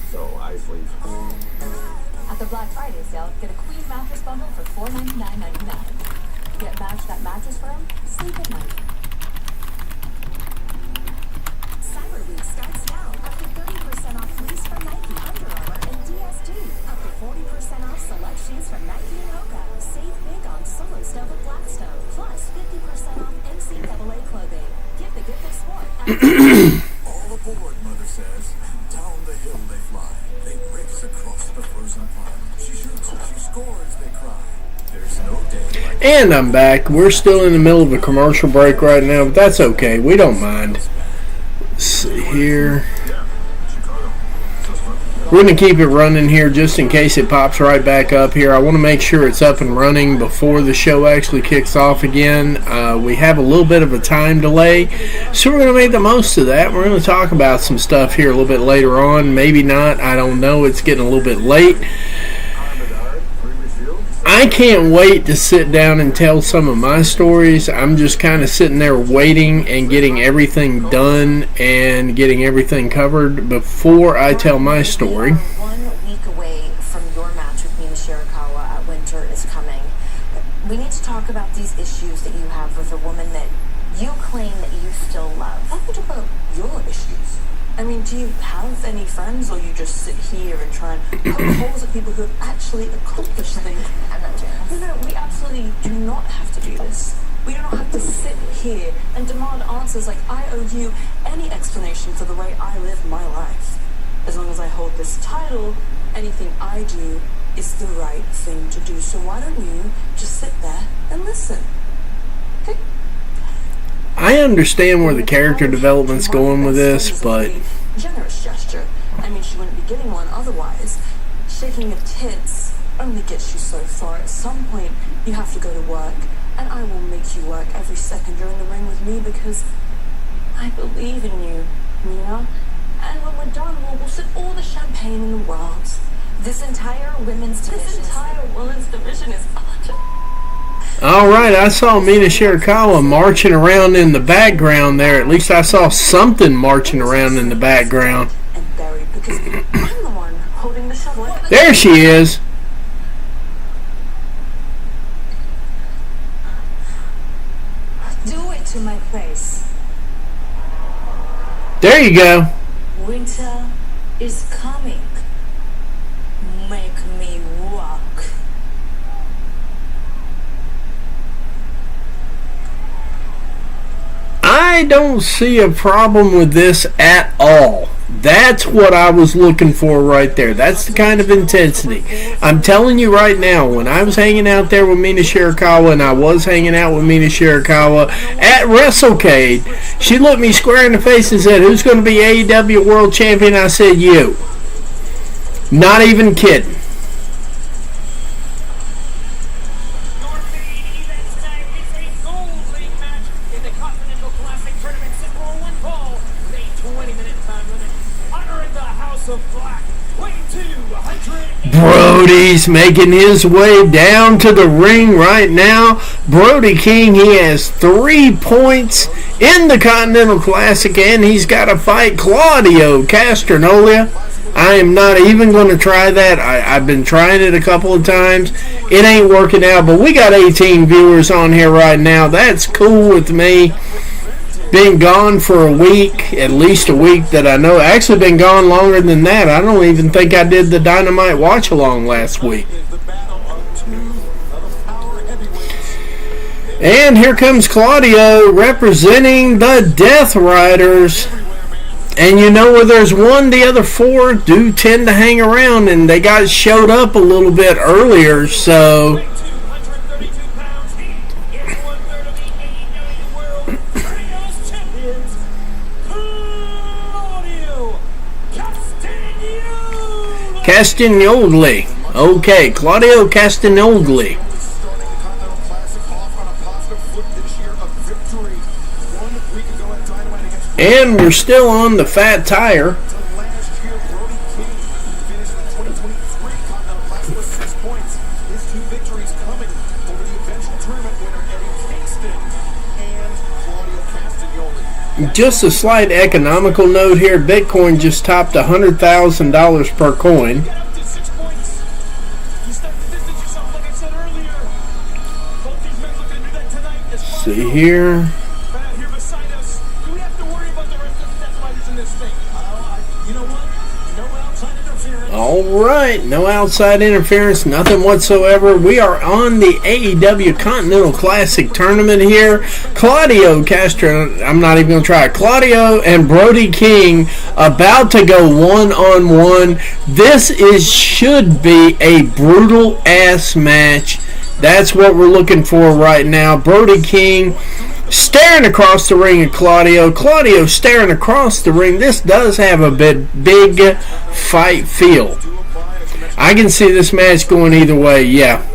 So I sleep. At the Black Friday sale, get a queen mattress bundle for $499.99. Get matched at Mattress Firm, sleep at night. Cyber Week starts now. Up to 30% off fleece from Nike, Under Armour, and DSG. 40% off select shoes from Nike and Hoka. Save big on Solo Stove at Blackstone. Plus 50% off NCAA clothing. Give the gift of sport. All aboard, Mother says. Down the hill they fly. They race across the frozen pond. She shoots, she scores, they cry. There's no day like And I'm back. We're still in the middle of a commercial break right now, but that's okay. We don't mind. Let's see here. We're going to keep it running here just in case it pops right back up here. I want to make sure it's up and running before the show actually kicks off again. We have a little bit of a time delay, so we're going to make the most of that. We're going to talk about some stuff here a little bit later on. Maybe not. I don't know. It's getting a little bit late. I can't wait to sit down and tell some of my stories. I'm just kind of sitting there waiting and getting everything done and getting everything covered before I tell my story. 1 week away from your match with Mina Shirakawa at Winter is coming. We need to talk about these issues that you have with a woman that you claim that you still love. Why don't we talk about your issues? I mean, do you have any friends, or you just sit here and try and poke holes at people who have actually accomplished things? I'm not doing this. No, we absolutely do not have to do this. We do not have to sit here and demand answers like I owe you any explanation for the way I live my life. As long as I hold this title, anything I do is the right thing to do. So why don't you just sit there and listen? Okay? I understand where the character development's going with this, but generous gesture. I mean, she wouldn't be getting one otherwise. Shaking your tits only gets you so far. At some point, you have to go to work, and I will make you work every second you're in the ring with me because I believe in you, Mina. And when we're done, we'll sip all the champagne in the world. This entire women's division is utter. all right, I saw Mina Shirakawa marching around in the background there. At least I saw something marching around in the background. And buried because I'm the one holding the shovel. There she is. Do it to my face. There you go. Winter is coming. Make me walk. I don't see a problem with this at all. That's what I was looking for right there. That's the kind of intensity. I'm telling you right now, when I was hanging out there with Mina Shirakawa, and I was hanging out with Mina Shirakawa at WrestleCade, she looked me square in the face and said, "Who's going to be AEW World Champion?" I said, "You." Not even kidding. Brody's making his way down to the ring right now. Brody King, he has 3 points in the Continental Classic, and he's got to fight Claudio Castagnoli. I am not even going to try that. I've been trying it a couple of times. It ain't working out, but we got 18 viewers on here right now. That's cool with me. Been gone for a week, at least a week that I know. Actually been gone longer than that. I don't even think I did the Dynamite watch-along last week. And here comes Claudio representing the Death Riders. And you know where there's one, the other 4 do tend to hang around, and they got showed up a little bit earlier, so... Castagnoli. Okay, Claudio Castagnoli. And we're still on the fat tire. Just a slight economical note here. Bitcoin just topped $100,000 per coin. Let's see here. All right, no outside interference, nothing whatsoever. We are on the AEW Continental Classic Tournament here. Claudio Castro, I'm not even going to try it. Claudio and Brody King about to go one-on-one. This should be a brutal-ass match. That's what we're looking for right now. Brody King staring across the ring at Claudio. Claudio staring across the ring. This does have a big fight feel. I can see this match going either way, yeah.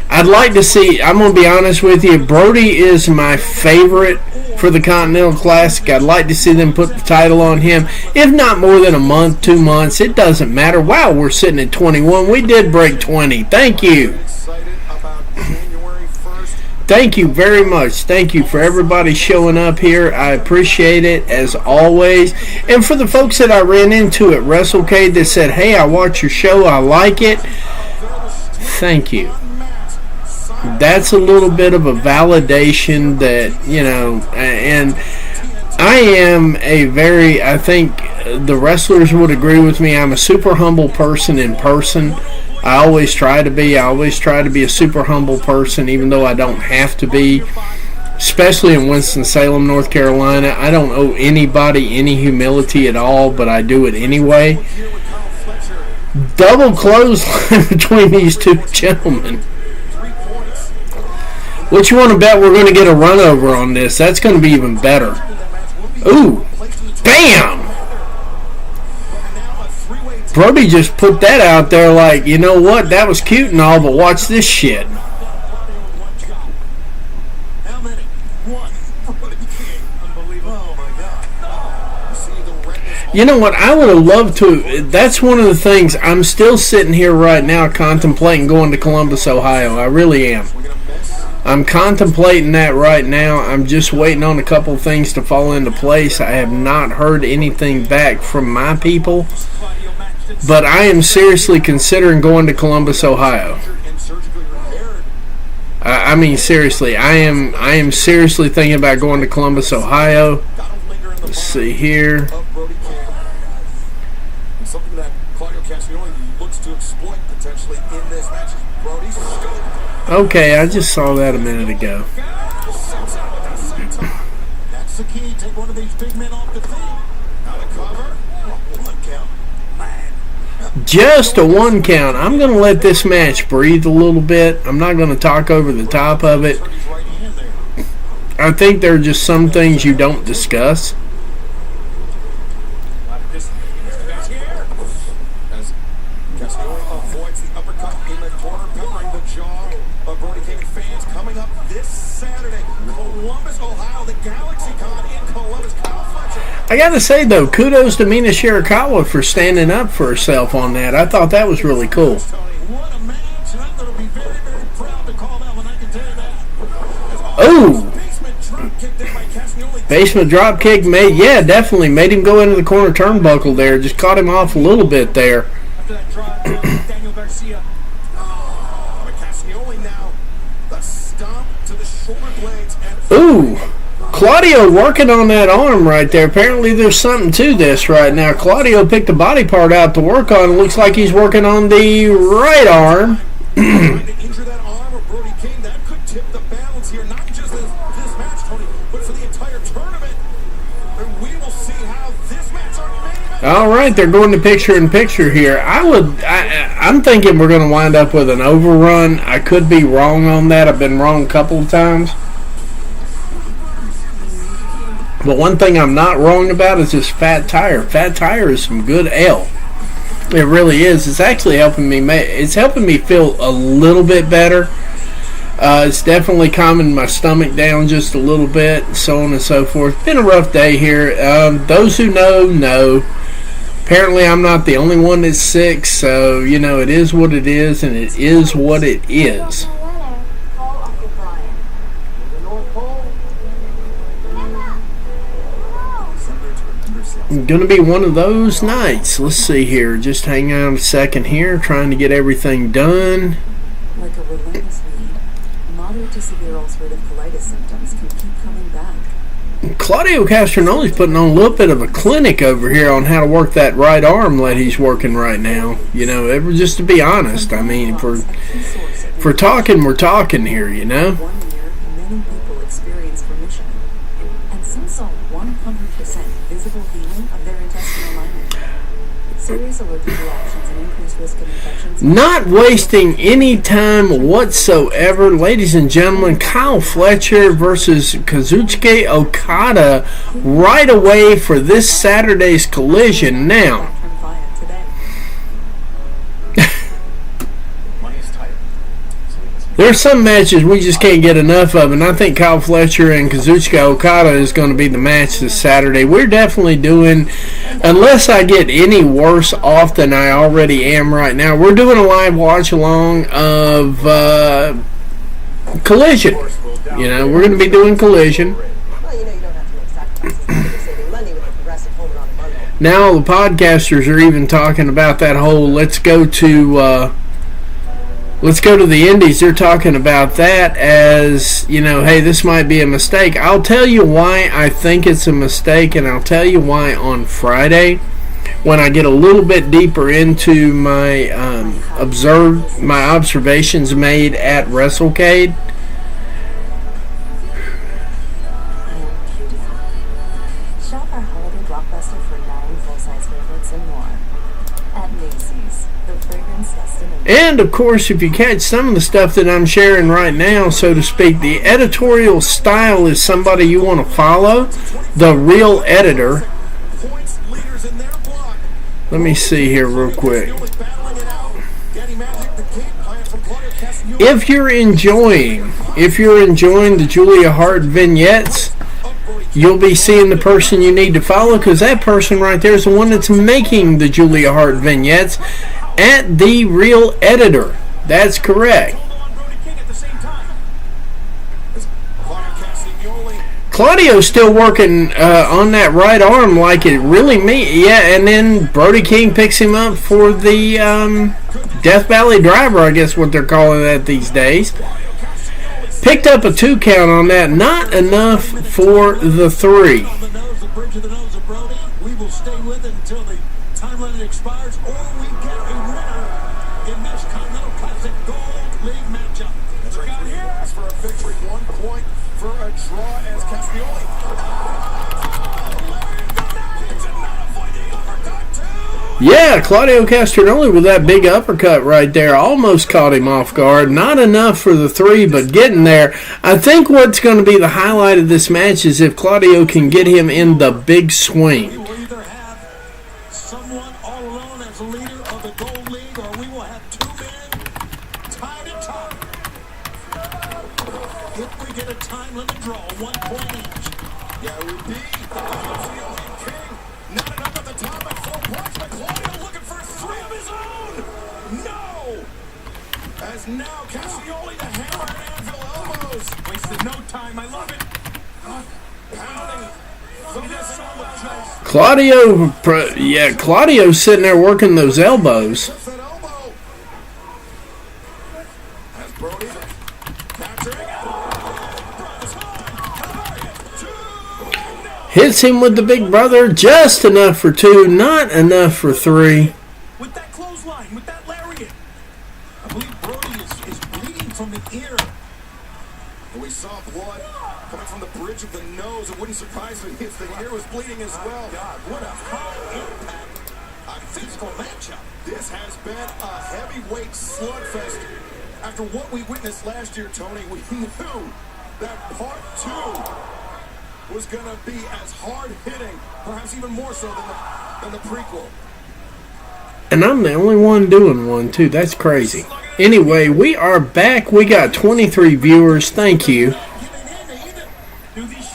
I'd like to see, I'm going to be honest with you, Brody is my favorite for the Continental Classic. I'd like to see them put the title on him. If not more than a month, 2 months, it doesn't matter. Wow, we're sitting at 21. We did break 20. Thank you. Thank you very much. Thank you for everybody showing up here. I appreciate it as always. And for the folks that I ran into at WrestleCade that said, hey, I watch your show, I like it. Thank you. That's a little bit of a validation that, you know, and I am I think the wrestlers would agree with me. I'm a super humble person in person. I always try to be. I always try to be a super humble person, even though I don't have to be, especially in Winston-Salem, North Carolina. I don't owe anybody any humility at all, but I do it anyway. Double clothesline between these two gentlemen. What you want to bet we're going to get a run over on this? That's going to be even better. Ooh. Bam! Brody just put that out there like, you know what, that was cute and all, but watch this shit. You know what, I would have loved to, that's one of the things, I'm still sitting here right now contemplating going to Columbus, Ohio. I really am. I'm contemplating that right now. I'm just waiting on a couple things to fall into place. I have not heard anything back from my people. But I am seriously considering going to Columbus, Ohio. I mean, seriously, I am seriously thinking about going to Columbus, Ohio. Let's see here. Okay, I just saw that a minute ago. That's the key. Take one of these big men off the feet. Out of cover. One count. Just a 1 count. I'm going to let this match breathe a little bit. I'm not going to talk over the top of it. I think there are just some things you don't discuss. I gotta say though, kudos to Mina Shirakawa for standing up for herself on that. I thought that was really cool. Oh! Basement drop kick definitely made him go into the corner turnbuckle there. Just caught him off a little bit there. Ooh! Claudio working on that arm right there. Apparently there's something to this right now. Claudio picked a body part out to work on. It looks like he's working on the right arm. All right, they're going to picture-in-picture here. I'm thinking we're going to wind up with an overrun. I could be wrong on that. I've been wrong a couple of times. But one thing I'm not wrong about is this Fat Tire. Fat Tire is some good ale. It really is. It's actually helping me. It's helping me feel a little bit better. It's definitely calming my stomach down just a little bit, so on and so forth. Been a rough day here. Those who know. Apparently, I'm not the only one that's sick, so you know it is what it is, and it is what it is. Gonna be one of those nights. Let's see here. Just hang on a second here, trying to get everything done. Like a relentless need, moderate to severe ulcerative colitis symptoms can keep coming back. Claudio Castronoli's putting on a little bit of a clinic over here on how to work that right arm that he's working right now. You know, just to be honest, I mean, if we're talking, we're talking here, you know? 1 year, many people experienced remission, and some saw 100% visible healing of their intestinal lining. Serious allergic reactions and increased risk of infections. Not wasting any time whatsoever, ladies and gentlemen. Kyle Fletcher versus Kazuchika Okada right away for this Saturday's collision. Now, there's some matches we just can't get enough of, and I think Kyle Fletcher and Kazuchika Okada is going to be the match this Saturday. We're definitely doing, unless I get any worse off than I already am right now, we're doing a live watch-along of Collision. You know, we're going to be doing Collision. Now the podcasters are even talking about that whole let's go to the Indies. They're talking about that as, you know, hey, this might be a mistake. I'll tell you why I think it's a mistake, and I'll tell you why on Friday when I get a little bit deeper into my observations made at WrestleCade. Shop our holiday blockbuster for 9 full-size favorites and more at Macy's, the fragrance destination. And, of course, if you catch some of the stuff that I'm sharing right now, so to speak, the editorial style is somebody you want to follow, the real editor. Let me see here real quick. If you're enjoying the Julia Hart vignettes, you'll be seeing the person you need to follow, because that person right there is the one that's making the Julia Hart vignettes at the real editor. That's correct. Claudio's still working on that right arm like it really yeah, and then Brody King picks him up for the Death Valley Driver, I guess what they're calling that these days. Picked up a 2 count on that, not enough for the 3. We will stay with it until the time limit expires, or we get a winner in this Continental Classic Gold League matchup. That's right. Here for a victory, 1 point for a draw as Castioli. Yeah, Claudio Castronoli with that big uppercut right there almost caught him off guard. Not enough for the 3, but getting there. I think what's going to be the highlight of this match is if Claudio can get him in the big swing. We will either have someone all alone as a leader of the Gold League, or we will have 2 men tied at top. If we get a time limit draw, 1 point each. Yeah, it would be Castioli King. Not enough at the top at 4 points, but Claudio looking for 3 of his own. No! As now Castioli, the hammer and anvil elbows. Wasted no time. I love it. Pounding. Claudio's sitting there working those elbows. Hits him with the big brother, just enough for 2, not enough for 3. With that clothesline, with that lariat. I believe Brody is bleeding from the ear. We saw blood coming from the bridge of the nose. It wouldn't surprise me if the ear was bleeding as well. God, what a high impact, physical matchup. This has been a heavyweight slugfest. After what we witnessed last year, Tony, we knew that part 2 was going to be as hard-hitting, perhaps even more so than the prequel. And I'm the only one doing one, too. That's crazy. Anyway, we are back. We got 23 viewers. Thank you.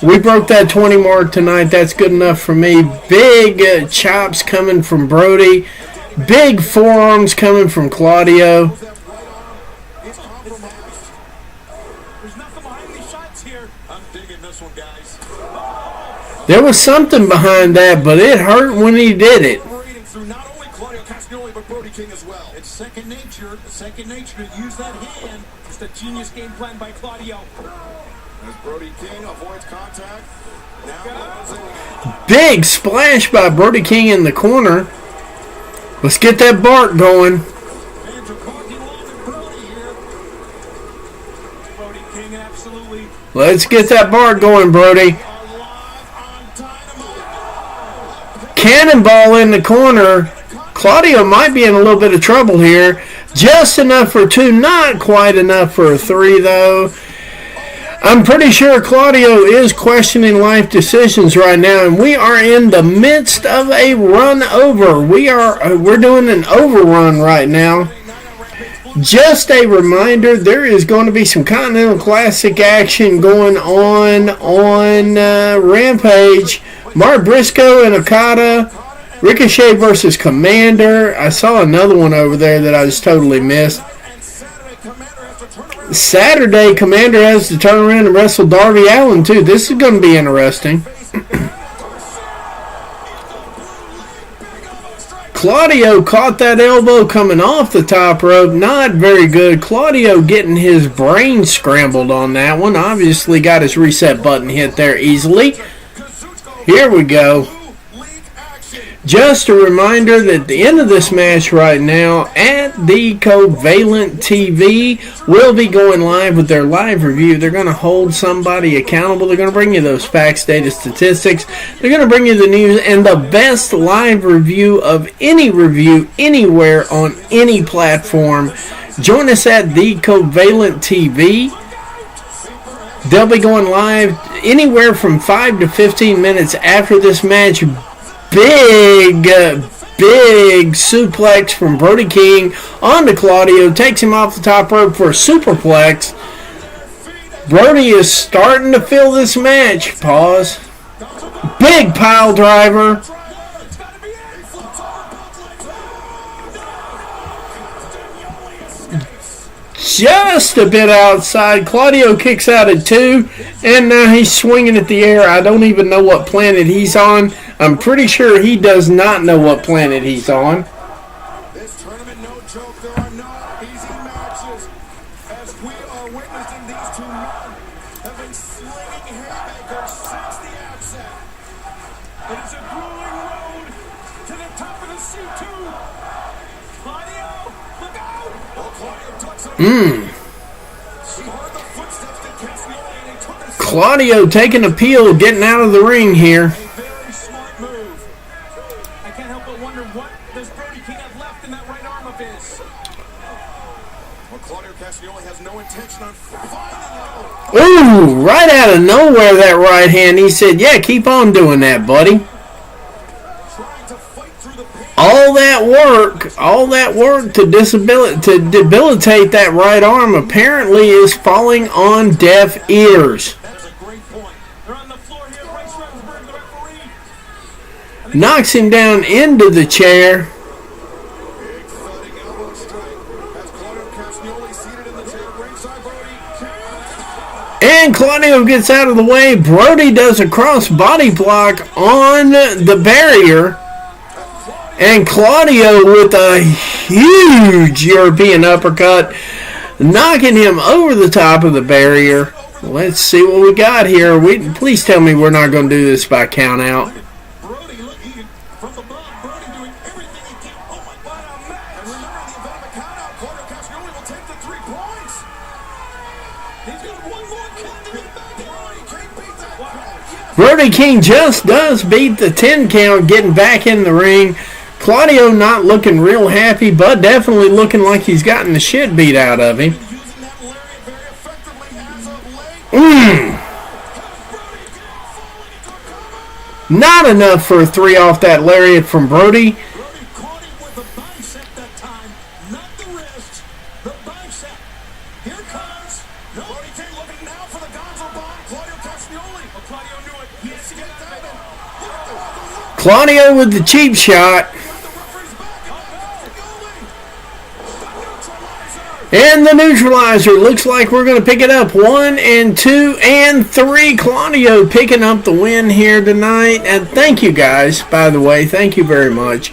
We broke that 20 mark tonight. That's good enough for me. Big chops coming from Brody. Big forearms coming from Claudio. There was something behind that, but it hurt when he did it. Not only Claudio Castagnoli, but Brody King as well. It's second nature to use that hand. It's the genius game plan by Claudio. As Brody King avoids contact, Big splash by Brody King in the corner. Let's get that Bart going. Let's get that Bart going, Brody. Cannonball in the corner. Claudio might be in a little bit of trouble here. Just enough for 2, not quite enough for a 3, though. I'm pretty sure Claudio is questioning life decisions right now, and we are in the midst of a run over. We're doing an overrun right now. Just a reminder, there is going to be some Continental Classic action going on Rampage. Mark Briscoe and Okada, Ricochet versus Commander. I saw another one over there that I just totally missed. Saturday, Commander has to turn around and wrestle Darby Allin, too. This is going to be interesting. Claudio caught that elbow coming off the top rope. Not very good. Claudio getting his brain scrambled on that one. Obviously got his reset button hit there easily. Here we go. Just a reminder that at the end of this match right now at the Covalent TV, will be going live with their live review. They're going to hold somebody accountable. They're going to bring you those facts, data, statistics. They're going to bring you the news and the best live review of any review anywhere on any platform. Join us at the Covalent TV. They'll be going live anywhere from 5 to 15 minutes after this match. Big suplex from Brody King onto Claudio. Takes him off the top rope for a superplex. Brody is starting to feel this match. Pause. Big pile driver. Just a bit outside. Claudio kicks out at 2, and now he's swinging at the air. I don't even know what planet he's on. I'm pretty sure he does not know what planet he's on. This tournament, no joke. There are no easy matches. As we are witnessing, these two men have been slinging haymakers since the outset. It is a grueling road to the top of the C2. Claudio, look out! Oh, Claudio ducks up. She heard the footsteps that Cassioli, and he took a Claudio taking a peel, getting out of the ring here. Ooh, right out of nowhere, that right hand. He said, yeah, keep on doing that, buddy. All that work to debilitate that right arm apparently is falling on deaf ears. Knocks him down into the chair. And Claudio gets out of the way. Brody does a cross body block on the barrier. And Claudio with a huge European uppercut, knocking him over the top of the barrier. Let's see what we got here. Please tell me we're not going to do this by count out. Brody King just does beat the 10 count, getting back in the ring. Claudio not looking real happy, but definitely looking like he's gotten the shit beat out of him. Not enough for a 3 off that lariat from Brody. Claudio with the cheap shot. And the neutralizer. Looks like we're going to pick it up. 1 and 2 and 3. Claudio picking up the win here tonight. And thank you guys, by the way. Thank you very much.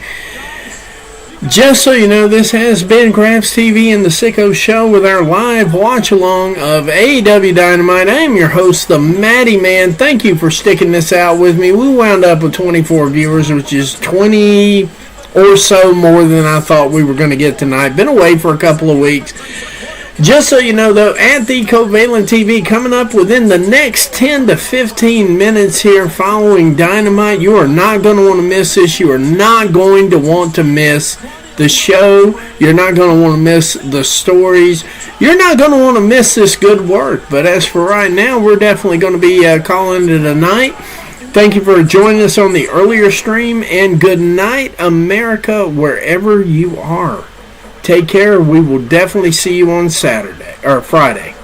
Just so you know, this has been Grabs TV and the Sicko Show with our live watch-along of AEW Dynamite. I am your host, the Matty Man. Thank you for sticking this out with me. We wound up with 24 viewers, which is 20 or so more than I thought we were going to get tonight. Been away for a couple of weeks. Just so you know, though, at the Covalent TV, coming up within the next 10 to 15 minutes here following Dynamite, you are not going to want to miss this. You are not going to want to miss the show. You're not going to want to miss the stories. You're not going to want to miss this good work. But as for right now, we're definitely going to be calling it a night. Thank you for joining us on the earlier stream, and good night, America, wherever you are. Take care. We will definitely see you on Saturday or Friday.